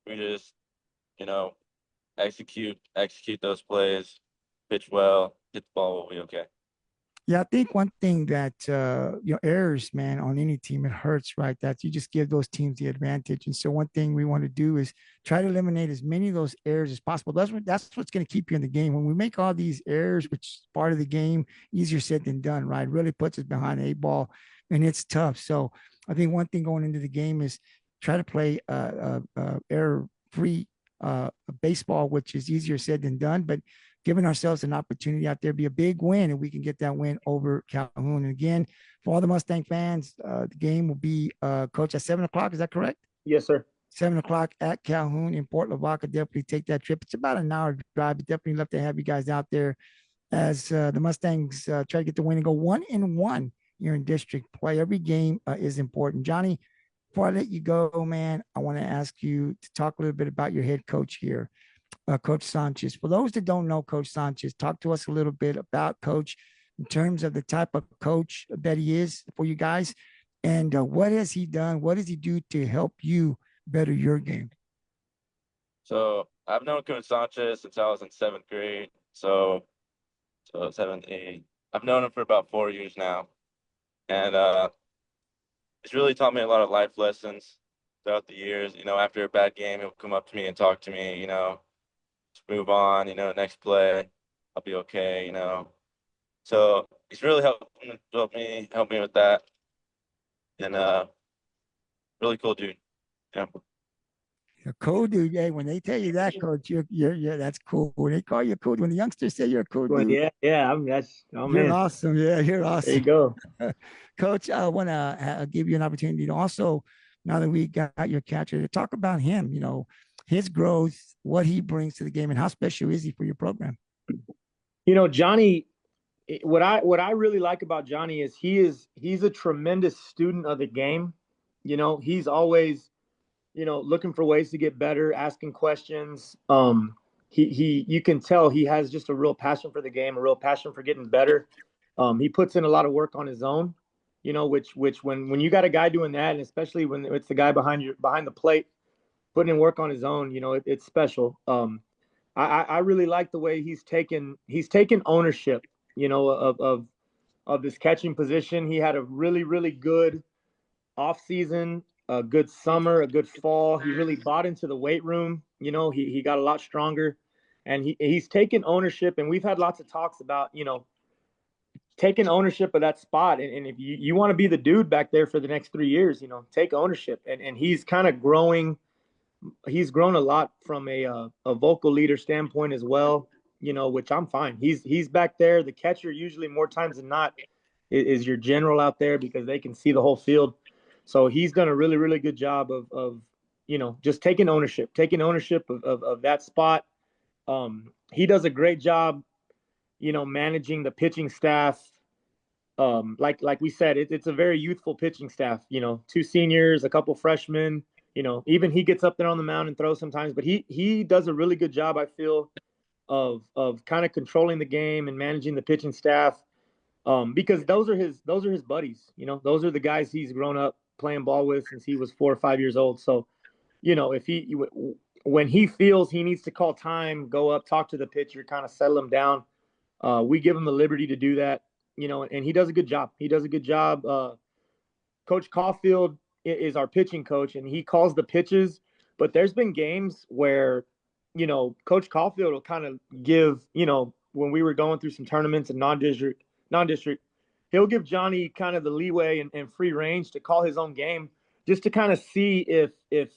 we just, execute those plays, pitch well, hit the ball, we'll be okay. Yeah, I think one thing that errors, man, on any team, it hurts, right? That you just give those teams the advantage. And so one thing we want to do is try to eliminate as many of those errors as possible. That's what's going to keep you in the game. When we make all these errors, which is part of the game, easier said than done, right? It really puts us behind the 8-ball, and it's tough. So I think one thing going into the game is try to play error-free baseball, which is easier said than done, but giving ourselves an opportunity out there, be a big win, and we can get that win over Calhoun. And again, for all the Mustang fans, the game will be, Coach, at 7 o'clock. Is that correct? Yes, sir. 7 o'clock at Calhoun in Port Lavaca. Definitely take that trip. It's about an hour drive. But definitely love to have you guys out there as the Mustangs try to get the win and go 1-1 here in district play. Every game is important. Johnny, before I let you go, man, I want to ask you to talk a little bit about your head coach here. Coach Sanchez. For those that don't know Coach Sanchez, talk to us a little bit about Coach in terms of the type of coach that he is for you guys, and what has he done? What does he do to help you better your game? So I've known Coach Sanchez since I was in 7th grade. So 7th, 8th. I've known him for about 4 years now, and he's really taught me a lot of life lessons throughout the years. After a bad game, he'll come up to me and talk to me. Move on, next play, I'll be okay, So he's really helped me with that. And really cool dude. Yeah. A cool dude. Yeah, when they tell you that, Coach, you're that's cool. When they call you cool, when the youngsters say you're a cool dude. Yeah. You're awesome. Yeah, you're awesome. There you go. Coach, I want to give you an opportunity to also, now that we got your catcher, to talk about him, his growth, what he brings to the game, and how special is he for your program? Johnny, what I really like about Johnny is he's a tremendous student of the game. He's always, looking for ways to get better, asking questions. You can tell he has just a real passion for the game, a real passion for getting better. He puts in a lot of work on his own, which when you got a guy doing that, and especially when it's the guy behind the plate, putting in work on his own, it's special. I really like the way he's taken ownership, of this catching position. He had a really, really good off season, a good summer, a good fall. He really bought into the weight room. He got a lot stronger, and he's taken ownership. And we've had lots of talks about, taking ownership of that spot. And if you want to be the dude back there for the next 3 years, take ownership. And he's kind of growing. He's grown a lot from a vocal leader standpoint as well, which I'm fine. He's back there. The catcher usually more times than not is your general out there because they can see the whole field. So he's done a really, really good job of just taking ownership of that spot. He does a great job, managing the pitching staff. Like we said, it's a very youthful pitching staff, 2 seniors, a couple freshmen. Even he gets up there on the mound and throws sometimes, but he does a really good job, I feel, of kind of controlling the game and managing the pitching staff. Because those are his buddies. You know, those are the guys he's grown up playing ball with since he was 4 or 5 years old. So, you know, when he feels he needs to call time, go up, talk to the pitcher, kind of settle him down, we give him the liberty to do that. You know, and he does a good job. Coach Caulfield is our pitching coach, and he calls the pitches. But there's been games where, you know, Coach Caulfield will kind of give, you know, when we were going through some tournaments and non-district, he'll give Johnny kind of the leeway and free range to call his own game, just to kind of see if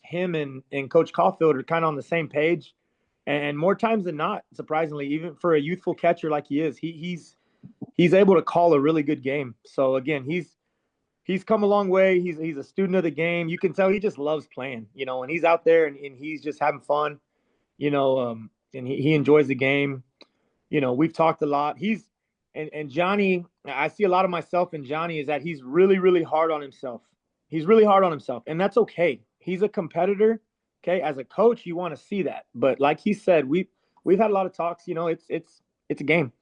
him and Coach Caulfield are kind of on the same page. And more times than not, surprisingly, even for a youthful catcher like he is, he's able to call a really good game. So again, he's come a long way. He's a student of the game. You can tell he just loves playing, you know, and he's out there and he's just having fun, you know, and he enjoys the game. You know, we've talked a lot. And Johnny, I see a lot of myself in Johnny, is that he's really, really hard on himself. He's really hard on himself, and that's okay. He's a competitor. Okay. As a coach, you want to see that. But like he said, we've had a lot of talks, you know, it's a game.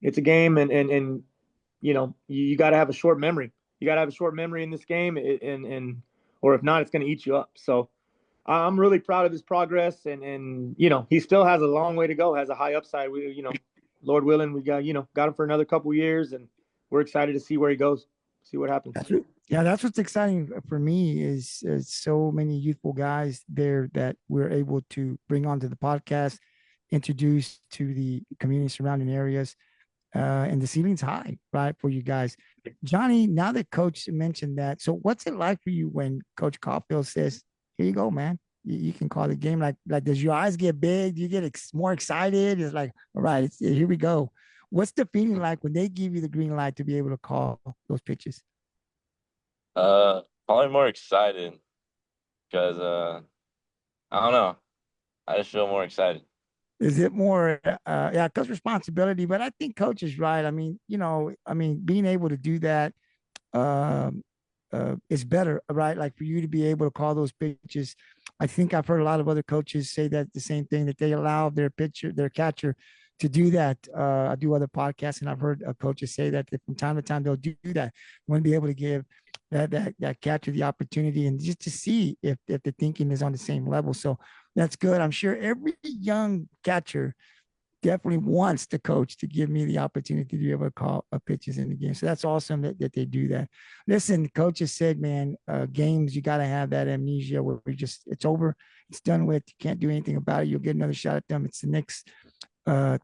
It's a game. And you know, you got to have a short memory. You got to have a short memory in this game, or if not, it's going to eat you up. So I'm really proud of his progress, and you know, he still has a long way to go, has a high upside. You know, Lord willing, we got him for another couple years, and we're excited to see where he goes, see what happens. That's what's exciting for me is so many youthful guys there that we're able to bring onto the podcast, introduce to the community surrounding areas. And the ceiling's high, right, for you guys. Johnny, now that Coach mentioned that, so what's it like for you when Coach Caulfield says, "Here you go, man. You can call the game"? Like, does your eyes get big? Do you get more excited? It's like, all right, here we go. What's the feeling like when they give you the green light to be able to call those pitches? Probably more excited because I don't know. I just feel more excited. Is it more, yeah, because responsibility, but I think Coach is right. I mean, you know, being able to do that is better, right? Like for you to be able to call those pitches. I think I've heard a lot of other coaches say that the same thing, that they allow their catcher to do that. I do other podcasts, and I've heard coaches say that from time to time they'll do that. Want to be able to give that catcher the opportunity and just to see if the thinking is on the same level. So that's good. I'm sure every young catcher definitely wants the coach to give me the opportunity to be able to call pitches in the game. So that's awesome that they do that. Listen, coach has said, man, games, you got to have that amnesia where it's over, it's done with, you can't do anything about it. You'll get another shot at them. It's the next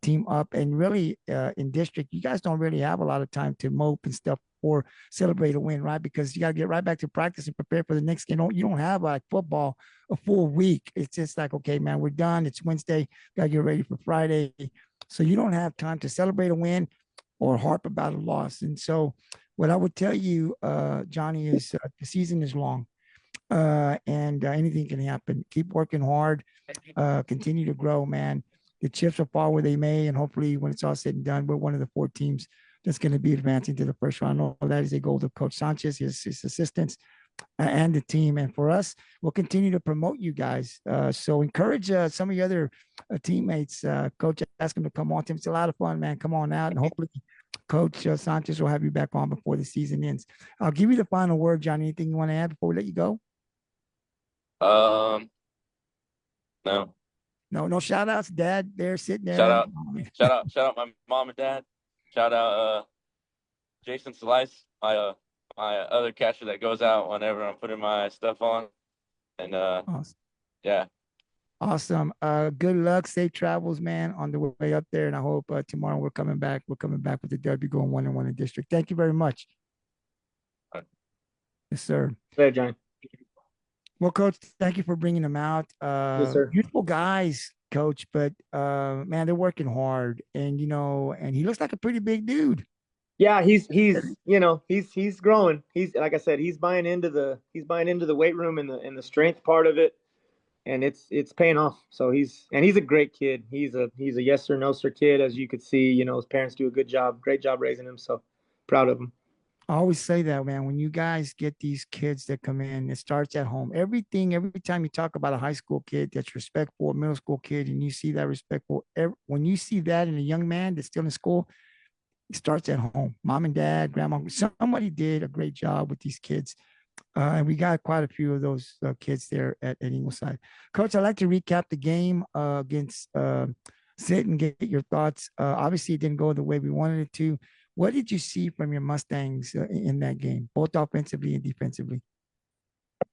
team up. And really in district, you guys don't really have a lot of time to mope and stuff or celebrate a win, right? Because you got to get right back to practice and prepare for the next game. You don't have like football a full week. It's just like, okay, man, we're done. It's Wednesday. Got to get ready for Friday. So you don't have time to celebrate a win or harp about a loss. And so what I would tell you, Johnny, is the season is long and anything can happen. Keep working hard. Continue to grow, man. The chips will fall where they may, and hopefully when it's all said and done, we're one of the 4 teams that's going to be advancing to the first round. I know that is a goal of Coach Sanchez, his assistants, and the team. And for us, we'll continue to promote you guys. So encourage some of your other teammates. Coach, ask them to come on. It's a lot of fun, man. Come on out, and hopefully Coach Sanchez will have you back on before the season ends. I'll give you the final word, John. Anything you want to add before we let you go? No. No shout outs. Dad there sitting there. Shout out my mom and dad. Shout out Jason Slice, my other catcher that goes out whenever I'm putting my stuff on. And awesome. Yeah. Awesome. Good luck, safe travels, man, on the way up there. And I hope tomorrow we're coming back. We're coming back with the W, going 1-1 in district. Thank you very much. All right. Yes, sir. Hey, John. Well, Coach, thank you for bringing them out. Yes, sir. Beautiful guys, Coach, but man, they're working hard, and and he looks like a pretty big dude. Yeah, he's he's growing. He's, like I said, he's buying into the weight room and the strength part of it, and it's paying off. So he's a great kid. He's a yes sir, no sir kid, as you could see. His parents do a great job raising him. So proud of him. I always say that, man, when you guys get these kids that come in, it starts at home. Every time you talk about a high school kid that's respectful, a middle school kid, and you see that respectful, when you see that in a young man that's still in school, It starts at home. Mom and dad, grandma, somebody did a great job with these kids. And we got quite a few of those kids there at Ingleside. Coach, I'd like to recap the game against Sinton, get your thoughts. Obviously, it didn't go the way we wanted it to. What did you see from your Mustangs in that game, both offensively and defensively?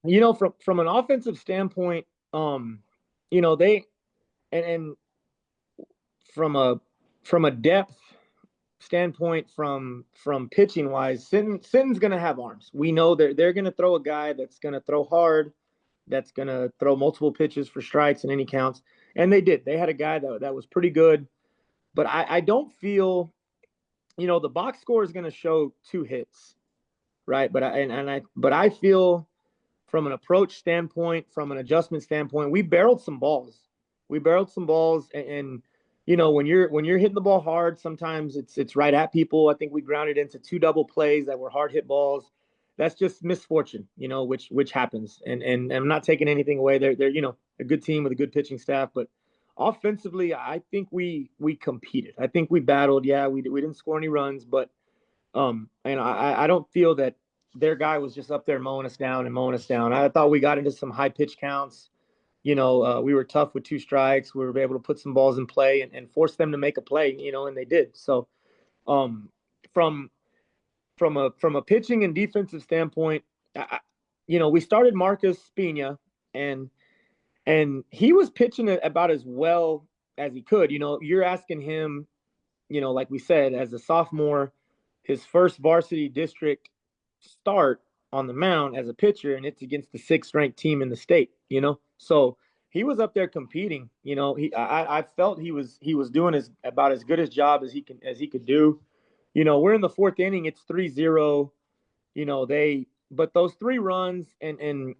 You know, from an offensive standpoint, you know, they and from a depth standpoint, from pitching wise, Sinton's going to have arms. We know they're going to throw a guy that's going to throw hard, that's going to throw multiple pitches for strikes and any counts. And they did. They had a guy that was pretty good. But I don't feel, you know, the box score is going to show 2 hits, right? But I feel from an approach standpoint, from an adjustment standpoint, we barreled some balls. And you know, when you're hitting the ball hard, sometimes it's right at people. I think we grounded into 2 double plays that were hard hit balls. That's just misfortune, you know, which happens. And I'm not taking anything away. They're you know, a good team with a good pitching staff, but offensively, I think we competed. I think we battled. Yeah, we didn't score any runs, but and I don't feel that their guy was just up there mowing us down. I thought we got into some high pitch counts. You know, we were tough with 2 strikes. We were able to put some balls in play and force them to make a play, you know, and they did. So from a pitching and defensive standpoint, you know, we started Marcus Pena, and he was pitching about as well as he could. You know, you're asking him, you know, like we said, as a sophomore, his first varsity district start on the mound as a pitcher, and it's against the 6th ranked team in the state, you know. So he was up there competing. You know, I felt he was doing about as good a job as he could do. You know, we're in the 4th inning, it's 3-0. You know, but those 3 runs and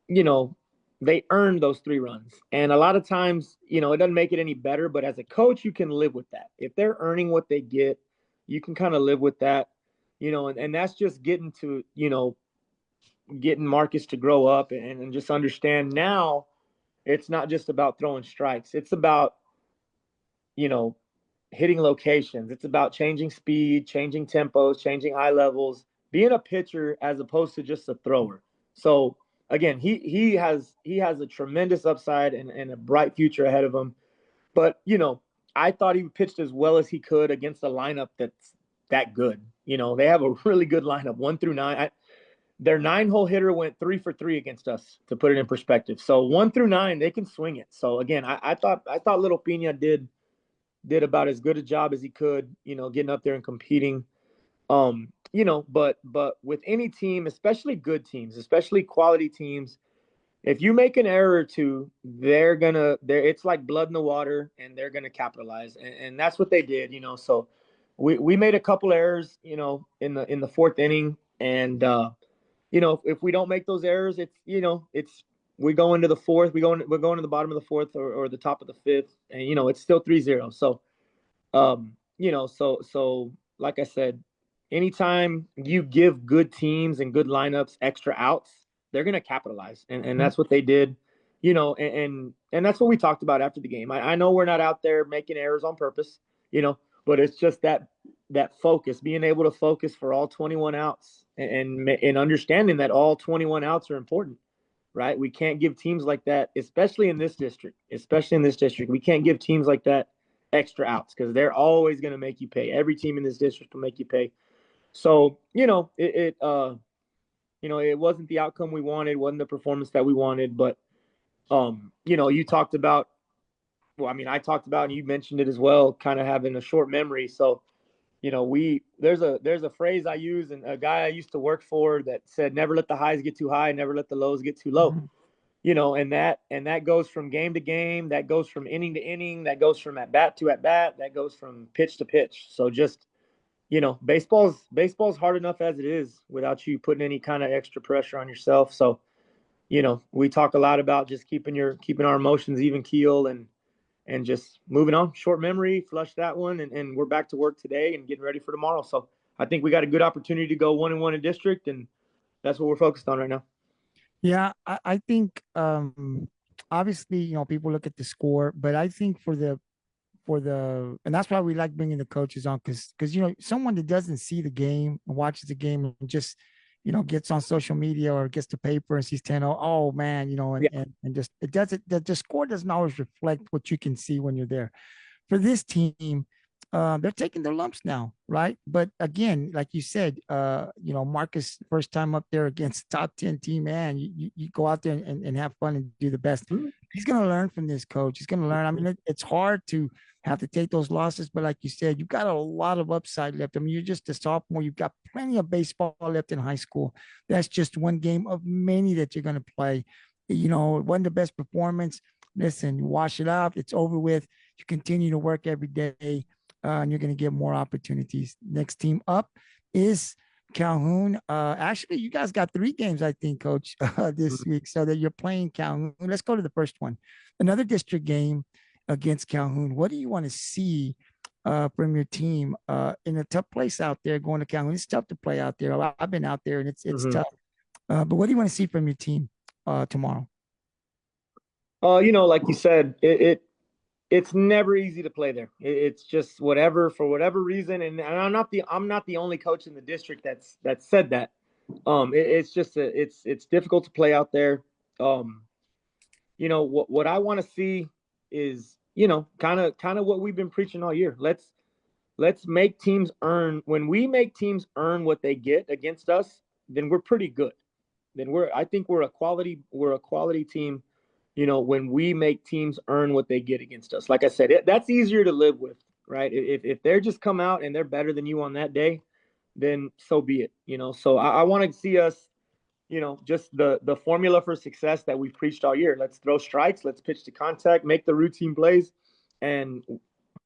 you know, they earned those 3 runs. And a lot of times, you know, it doesn't make it any better, but as a coach, you can live with that. If they're earning what they get, you can kind of live with that, you know, and that's just getting Marcus to grow up and just understand now it's not just about throwing strikes. It's about, you know, hitting locations. It's about changing speed, changing tempos, changing eye levels, being a pitcher as opposed to just a thrower. So again, he has a tremendous upside and a bright future ahead of him. But, you know, I thought he pitched as well as he could against a lineup that's that good. You know, they have a really good lineup, 1 through 9. Their 9-hole hitter went 3 for 3 against us, to put it in perspective. So 1 through 9, they can swing it. So again, I thought little Pena did about as good a job as he could, you know, getting up there and competing. You know, but with any team, especially good teams, especially quality teams, if you make an error or 2, it's like blood in the water, and they're gonna capitalize, and that's what they did, you know. So we made a couple errors, you know, in the 4th inning, and you know, if we don't make those errors, it's, you know, we go into the 4th, we're going to the bottom of the 4th or the top of the 5th, and you know, it's still 3-0. So you know, so like I said, anytime you give good teams and good lineups extra outs, they're going to capitalize. And that's what they did, you know, and that's what we talked about after the game. I know we're not out there making errors on purpose, you know, but it's just that focus, being able to focus for all 21 outs and understanding that all 21 outs are important, right? We can't give teams like that, especially in this district. We can't give teams like that extra outs because they're always going to make you pay. Every team in this district will make you pay. So, you know, it wasn't the outcome we wanted, wasn't the performance that we wanted, but, you know, you talked about, well, I mean, I talked about, and you mentioned it as well, kind of having a short memory. So, you know, there's a phrase I use, and a guy I used to work for that said, never let the highs get too high, never let the lows get too low. You know, and that goes from game to game, that goes from inning to inning, that goes from at bat to at bat, that goes from pitch to pitch. So just, you know, baseball's hard enough as it is without you putting any kind of extra pressure on yourself. So, you know, we talk a lot about just keeping our emotions even keel and just moving on. Short memory, flush that one, and we're back to work today and getting ready for tomorrow. So I think we got a good opportunity to go 1-1 in district, and that's what we're focused on right now. Yeah, I think obviously, you know, people look at the score, but I think for for and that's why we like bringing the coaches on, because someone that doesn't see the game and watches the game and just gets on social media or gets the paper and sees 10, oh man, Yeah. and just it doesn't, the score doesn't always reflect what you can see when you're there. For this team, they're taking their lumps now, right? But again, like you said, Marcus, first time up there against top 10 team, man, you go out there and have fun and do the best. Mhm. He's going to learn from this coach. He's going to learn. I mean, it's hard to have to take those losses, but like you said, you've got a lot of upside left. I mean, you're just a sophomore. You've got plenty of baseball left in high school. That's just one game of many that you're going to play. It wasn't the best performance. Listen, you wash it out. It's over with. You continue to work every day, and you're going to get more opportunities. Next team up is Calhoun. Actually, you guys got 3 games, I think, Coach, this week, so that you're playing Calhoun. Let's go to the first one. Another district game against Calhoun. What do you want to see from your team in a tough place out there going to Calhoun? It's tough to play out there. I've been out there, and it's tough. But what do you want to see from your team tomorrow? Like you said, it's never easy to play there. It's just for whatever reason, and I'm not the only coach in the district that said that. It's just it's difficult to play out there. What I want to see is kind of what we've been preaching all year. Let's make teams earn. When we make teams earn what they get against us, then we're pretty good. Then I think we're a quality team. When we make teams earn what they get against us. Like I said, that's easier to live with, right? If they're just come out and they're better than you on that day, then so be it. So I want to see us, just the formula for success that we've preached all year. Let's throw strikes, let's pitch to contact, make the routine plays, and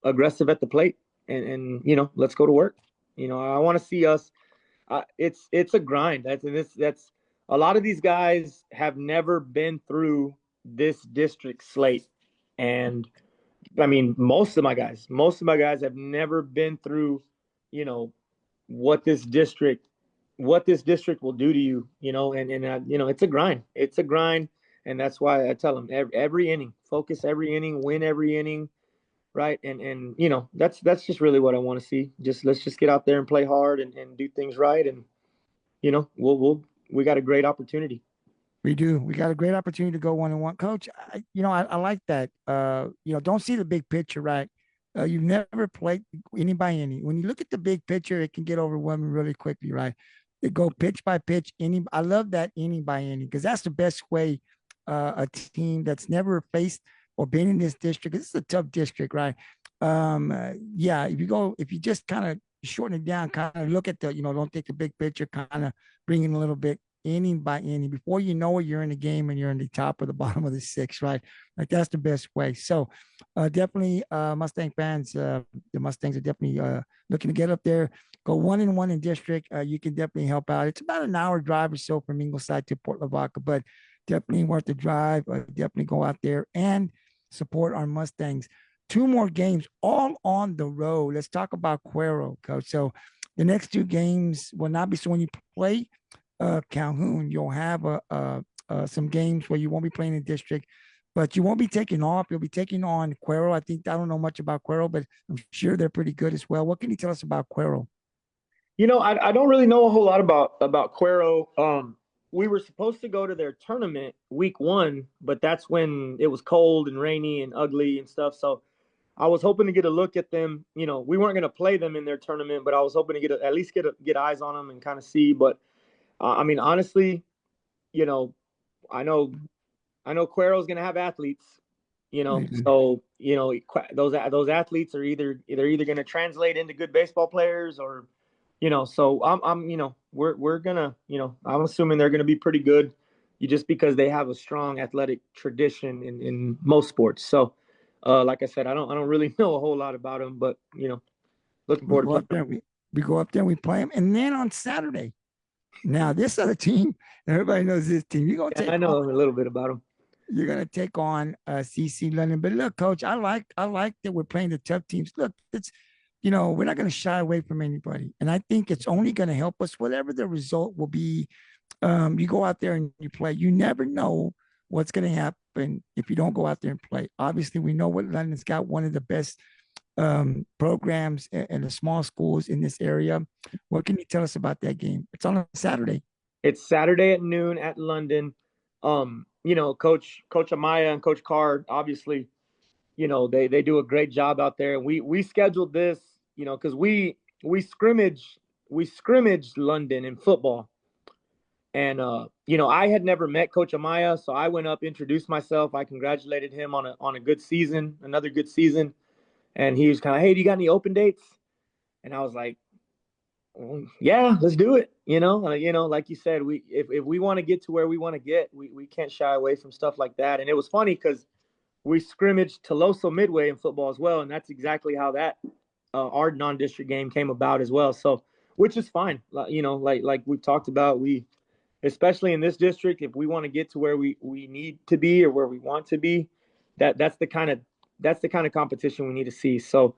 aggressive at the plate, and let's go to work. I want to see us. It's a grind. That's a lot of these guys have never been through this district slate, and I mean most of my guys have never been through what this district will do to you, and it's a grind, and that's why I tell them every inning, focus every inning, win every inning, right? And that's just really what I want to see. Let's just get out there and play hard and do things right, and we got a great opportunity. We do. We got a great opportunity to go 1-1. Coach, I like that. Don't see the big picture, right? You've never played any by any. When you look at the big picture, it can get overwhelming really quickly, right? They go pitch by pitch. I love that inning by inning, because that's the best way a team that's never faced or been in this district. This is a tough district, right? If you just kind of shorten it down, kind of look at don't take the big picture, kind of bring in a little bit, inning by inning. Before you know it, you're in the game and you're in the top or the bottom of the 6th, right? Like that's the best way. So definitely Mustang fans, the Mustangs are definitely looking to get up there, go 1-1 in district. You can definitely help out. It's about an hour drive or so from Ingleside to Port Lavaca, but definitely worth the drive. Definitely go out there and support our Mustangs. 2 more games, all on the road. Let's talk about Cuero, Coach. So the next 2 games will not be, so when you play Calhoun, you'll have some games where you won't be playing in district, but you won't be taking off. You'll be taking on Cuero. I don't know much about Cuero, but I'm sure they're pretty good as well. What can you tell us about Cuero? I don't really know a whole lot about Cuero. We were supposed to go to their tournament week 1, but that's when it was cold and rainy and ugly and stuff. So I was hoping to get a look at them. We weren't going to play them in their tournament, but I was hoping to at least get eyes on them and kind of see. But I mean, honestly, I know Cuero's going to have athletes, so, those athletes are either going to translate into good baseball players or, so we're going to, I'm assuming they're going to be pretty good just because they have a strong athletic tradition in most sports. So, like I said, I don't really know a whole lot about them, but, looking forward to playing. We go up there, we play them. And then on Saturday, now this other team, everybody knows this team. You're going to take I know a little bit about them. You're going to take on CC London. But look, Coach, I like that we're playing the tough teams. Look, it's, we're not going to shy away from anybody. And I think it's only going to help us, whatever the result will be. You go out there and you play. You never know what's going to happen if you don't go out there and play. Obviously, we know what London's got, one of the best programs and the small schools in this area. What can you tell us about that game? It's on a Saturday. It's Saturday at noon at London. Coach Amaya and Coach Carr, obviously, they do a great job out there. And we scheduled this, because we scrimmage London in football. And I had never met Coach Amaya, so I went up, introduced myself. I congratulated him on a good season, another good season. And he was kind of, hey, do you got any open dates? And I was like, well, yeah, let's do it. Like you said, if we want to get to where we want to get, we can't shy away from stuff like that. And it was funny because we scrimmaged Toloso Midway in football as well, and that's exactly how that our non-district game came about as well. So, which is fine. Like we've talked about, especially in this district, if we want to get to where we need to be or where we want to be, that's the kind of competition we need to see. So,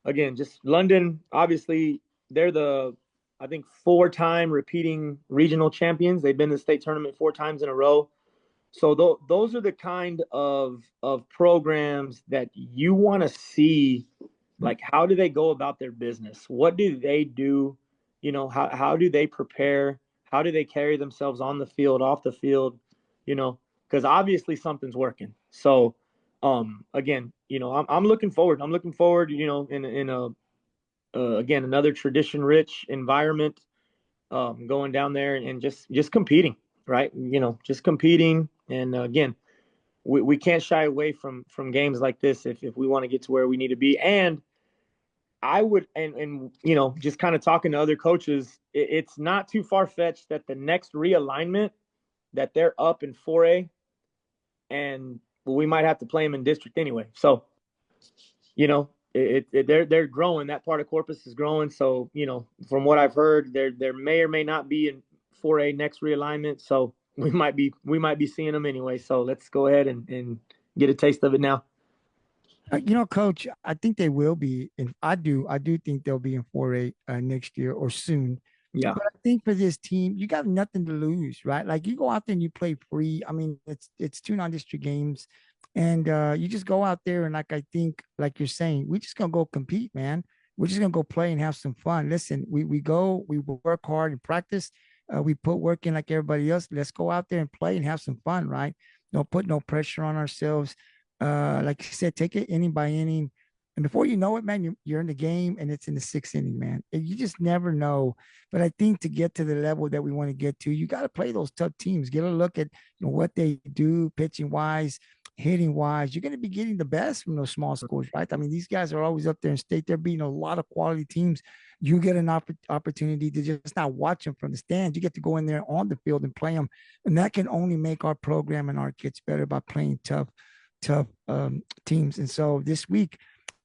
again, just London, obviously, they're I think 4-time repeating regional champions. They've been to the state tournament 4 times in a row. So those are the kind of programs that you want to see. Like, how do they go about their business? What do they do? How do they prepare? How do they carry themselves on the field, off the field? Because obviously something's working. So, again, I'm looking forward. In again, another tradition-rich environment, going down there and just competing, right? Just competing. And again, we can't shy away from games like this if we want to get to where we need to be. And I would, and just kind of talking to other coaches, it's not too far-fetched that the next realignment that they're up in 4A, and we might have to play them in district anyway. So, they're growing. That part of Corpus is growing. So, from what I've heard, there may or may not be in 4A next realignment. So we might be seeing them anyway. So let's go ahead and get a taste of it now. Coach, I think they will be, and I do think they'll be in 4A next year or soon. Yeah. But I think for this team, you got nothing to lose, right? Like, you go out there and you play free. I mean, it's 2 non-district games, and you just go out there and, I think, like you're saying, we're just gonna go compete, man. We're just gonna go play and have some fun. Listen, we work hard and practice. We put work in like everybody else. Let's go out there and play and have some fun, right? Don't put no pressure on ourselves. Like you said, take it inning by inning. And before you know it, man, you're in the game and it's in the 6th inning, man. And you just never know. But I think to get to the level that we want to get to, you got to play those tough teams. Get a look at what they do, pitching wise, hitting wise. You're going to be getting the best from those small schools, right? I mean, these guys are always up there in state. They're beating a lot of quality teams. You get an opportunity to just not watch them from the stands. You get to go in there on the field and play them. And that can only make our program and our kids better by playing tough teams. And so this week,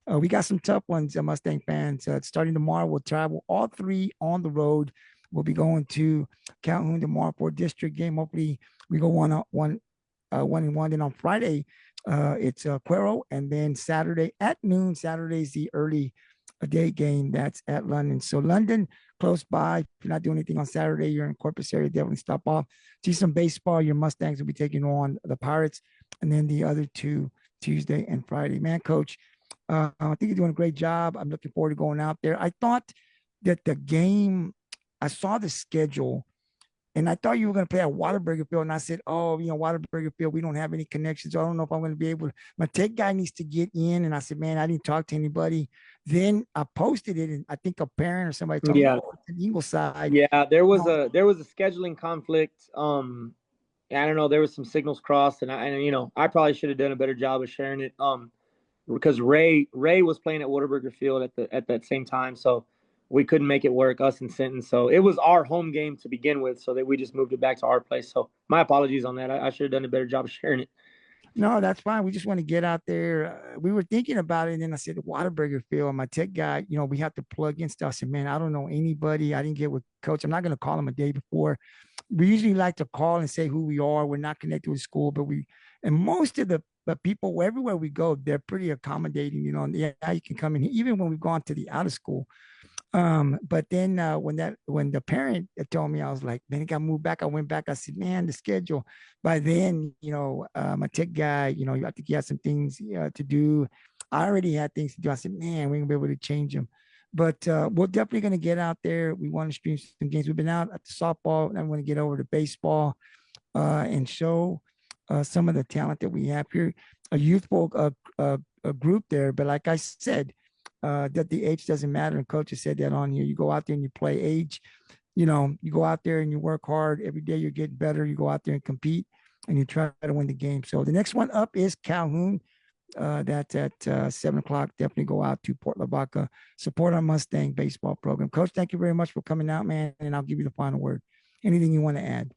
we got some tough ones, Mustang fans. Starting tomorrow, we'll travel all 3 on the road. We'll be going to Calhoun tomorrow for a district game. Hopefully, we go 1-1. Then on Friday, it's Cuero, and then Saturday at noon. Saturday is the early day game. That's at London. So London, close by. If you're not doing anything on Saturday, you're in Corpus area, definitely stop off. See some baseball. Your Mustangs will be taking on the Pirates, and then the other 2 Tuesday and Friday. Man, Coach, I think you're doing a great job. I'm looking forward to going out there. I thought that the game, I saw the schedule, and I thought you were going to play at Whataburger Field. And I said, Whataburger Field, we don't have any connections. So I don't know if I'm going to be able to. My tech guy needs to get in. And I said, man, I didn't talk to anybody. Then I posted it, and I think a parent or somebody told me, it's in Ingleside. Yeah, there was a scheduling conflict. I don't know. There was some signals crossed, and I probably should have done a better job of sharing it. Because Ray was playing at Whataburger Field at that same time, so we couldn't make it work, us and Sinton. So it was our home game to begin with, so that we just moved it back to our place. So my apologies on that. I should have done a better job of sharing it. No, that's fine. We just want to get out there. We were thinking about it, and then I said, Whataburger Field. My tech guy, we have to plug in stuff. I said, man, I don't know anybody. I didn't get with Coach. I'm not going to call him a day before. We usually like to call and say who we are. We're not connected with school, but and most of the people, everywhere we go, they're pretty accommodating, and yeah, you can come in, even when we've gone to the out of school. But then when the parent told me, I was like, man, it got moved back. I went back. I said, man, the schedule. By then, my tech guy, I think he had some things to do. I already had things to do. I said, man, we ain't gonna be able to change them. But we're definitely gonna get out there. We want to stream some games. We've been out at the softball. I want to get over to baseball and show some of the talent that we have here. A youthful a group there. But like I said, that the age doesn't matter. And coach has said that on here. You go out there and you play age. You know, you go out there and you work hard. Every day you're getting better. You go out there and compete and you try to win the game. So the next one up is Calhoun. That's at 7 o'clock. Definitely go out to Port Lavaca, support our Mustang baseball program. Coach, thank you very much for coming out, man. And I'll give you the final word. Anything you want to add?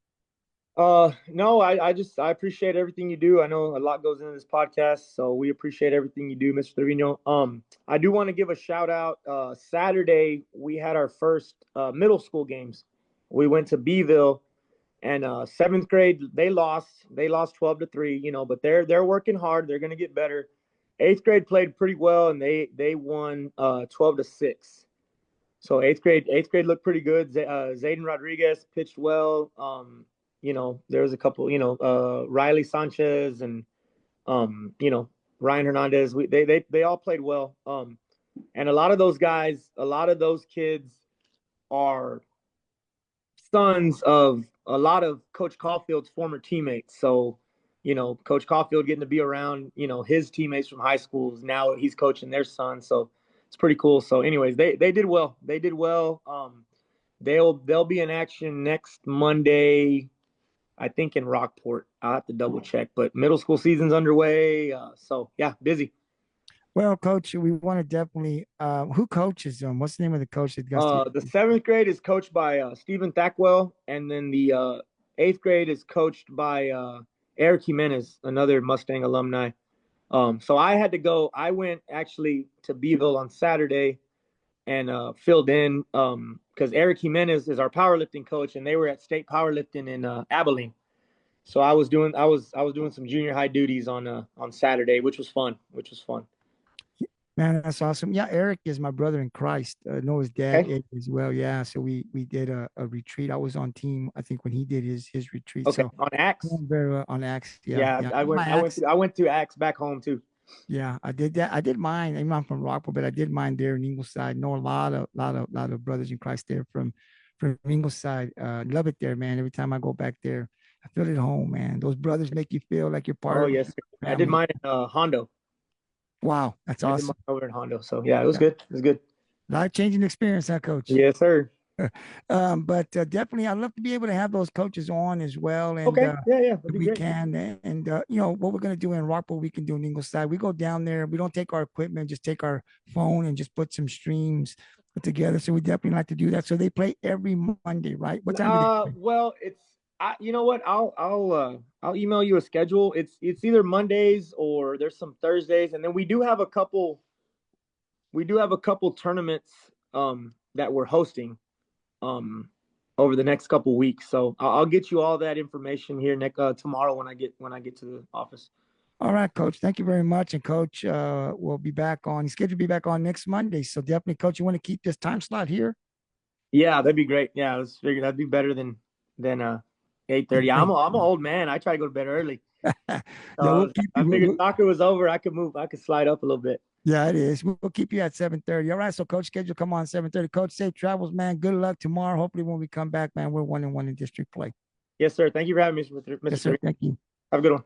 No, I appreciate everything you do. I know a lot goes into this podcast, so we appreciate everything you do, Mr. Trevino. I do want to give a shout out. Saturday we had our first middle school games. We went to Beeville, and 7th grade they lost 12-3, you know, but they're working hard. They're gonna get better. 8th grade played pretty well, and they won 12-6. So 8th grade looked pretty good. Zayden Rodriguez pitched well. You know, there was a couple, you know, Riley Sanchez and, you know, Ryan Hernandez. They all played well. And a lot of those guys, a lot of those kids are sons of a lot of Coach Caulfield's former teammates. So, you know, Coach Caulfield getting to be around, you know, his teammates from high schools. Now he's coaching their son. So it's pretty cool. So anyways, they did well. They did well. They'll be in action next Monday, I think, in Rockport. I'll have to double check, but middle school season's underway. So yeah, busy. Well, coach, we want to definitely who coaches them? What's the name of the coach that got the 7th grade is coached by Stephen Thackwell, and then the 8th grade is coached by Eric Jimenez, another Mustang alumni. So I went actually to Beeville on Saturday and filled in because Eric Jimenez is our powerlifting coach, and they were at state powerlifting in Abilene. So I was doing some junior high duties on Saturday, which was fun. Man, that's awesome. Yeah, Eric is my brother in Christ. Know his dad Okay. as well. Yeah, so we did a retreat. I was on team, I think, when he did his retreat. Okay, So on Axe. very well on Axe. Yeah, I went to Axe back home too. Yeah, I did that. I did mine. I'm from Rockport, but I did mine there in Ingleside. Know a lot of brothers in Christ there from Ingleside. Love it there, man. Every time I go back there, I feel at home, man. Those brothers make you feel like you're part Oh of yes, sir. family. I did mine in Hondo. Wow, that's I did awesome. mine over in Hondo. So yeah, it was good. It was good. Life-changing experience, huh, Coach? Yes, sir. But definitely, I'd love to be able to have those coaches on as well. And Okay. Yeah, if that'd be we great. can, and you know what we're gonna do in Rockport, we can do in Ingleside. We go down there. We don't take our equipment, just take our phone and just put some streams together. So we definitely like to do that. So they play every Monday, right? What time do they play? Well, you know what? I'll email you a schedule. It's either Mondays or there's some Thursdays, and then we do have a couple tournaments that we're hosting over the next couple weeks. So I'll get you all that information here tomorrow when I get to the office. All right, Coach. Thank you very much. And Coach will be back on. He's scheduled to be back on next Monday. So definitely, Coach, you want to keep this time slot here? Yeah, that'd be great. Yeah, I was figuring that'd be better than 8:30. I'm an old man. I try to go to bed early. Yeah, we'll keep I you. figured soccer was over. I could slide up a little bit. Yeah, it is. We'll keep you at 7:30. All right. So Coach schedule come on 7:30. Coach, safe travels, man. Good luck tomorrow. Hopefully when we come back, man, we're 1-1 in district play. Yes, sir. Thank you for having me, Mr. Yes, sir. Thank you. Have a good one.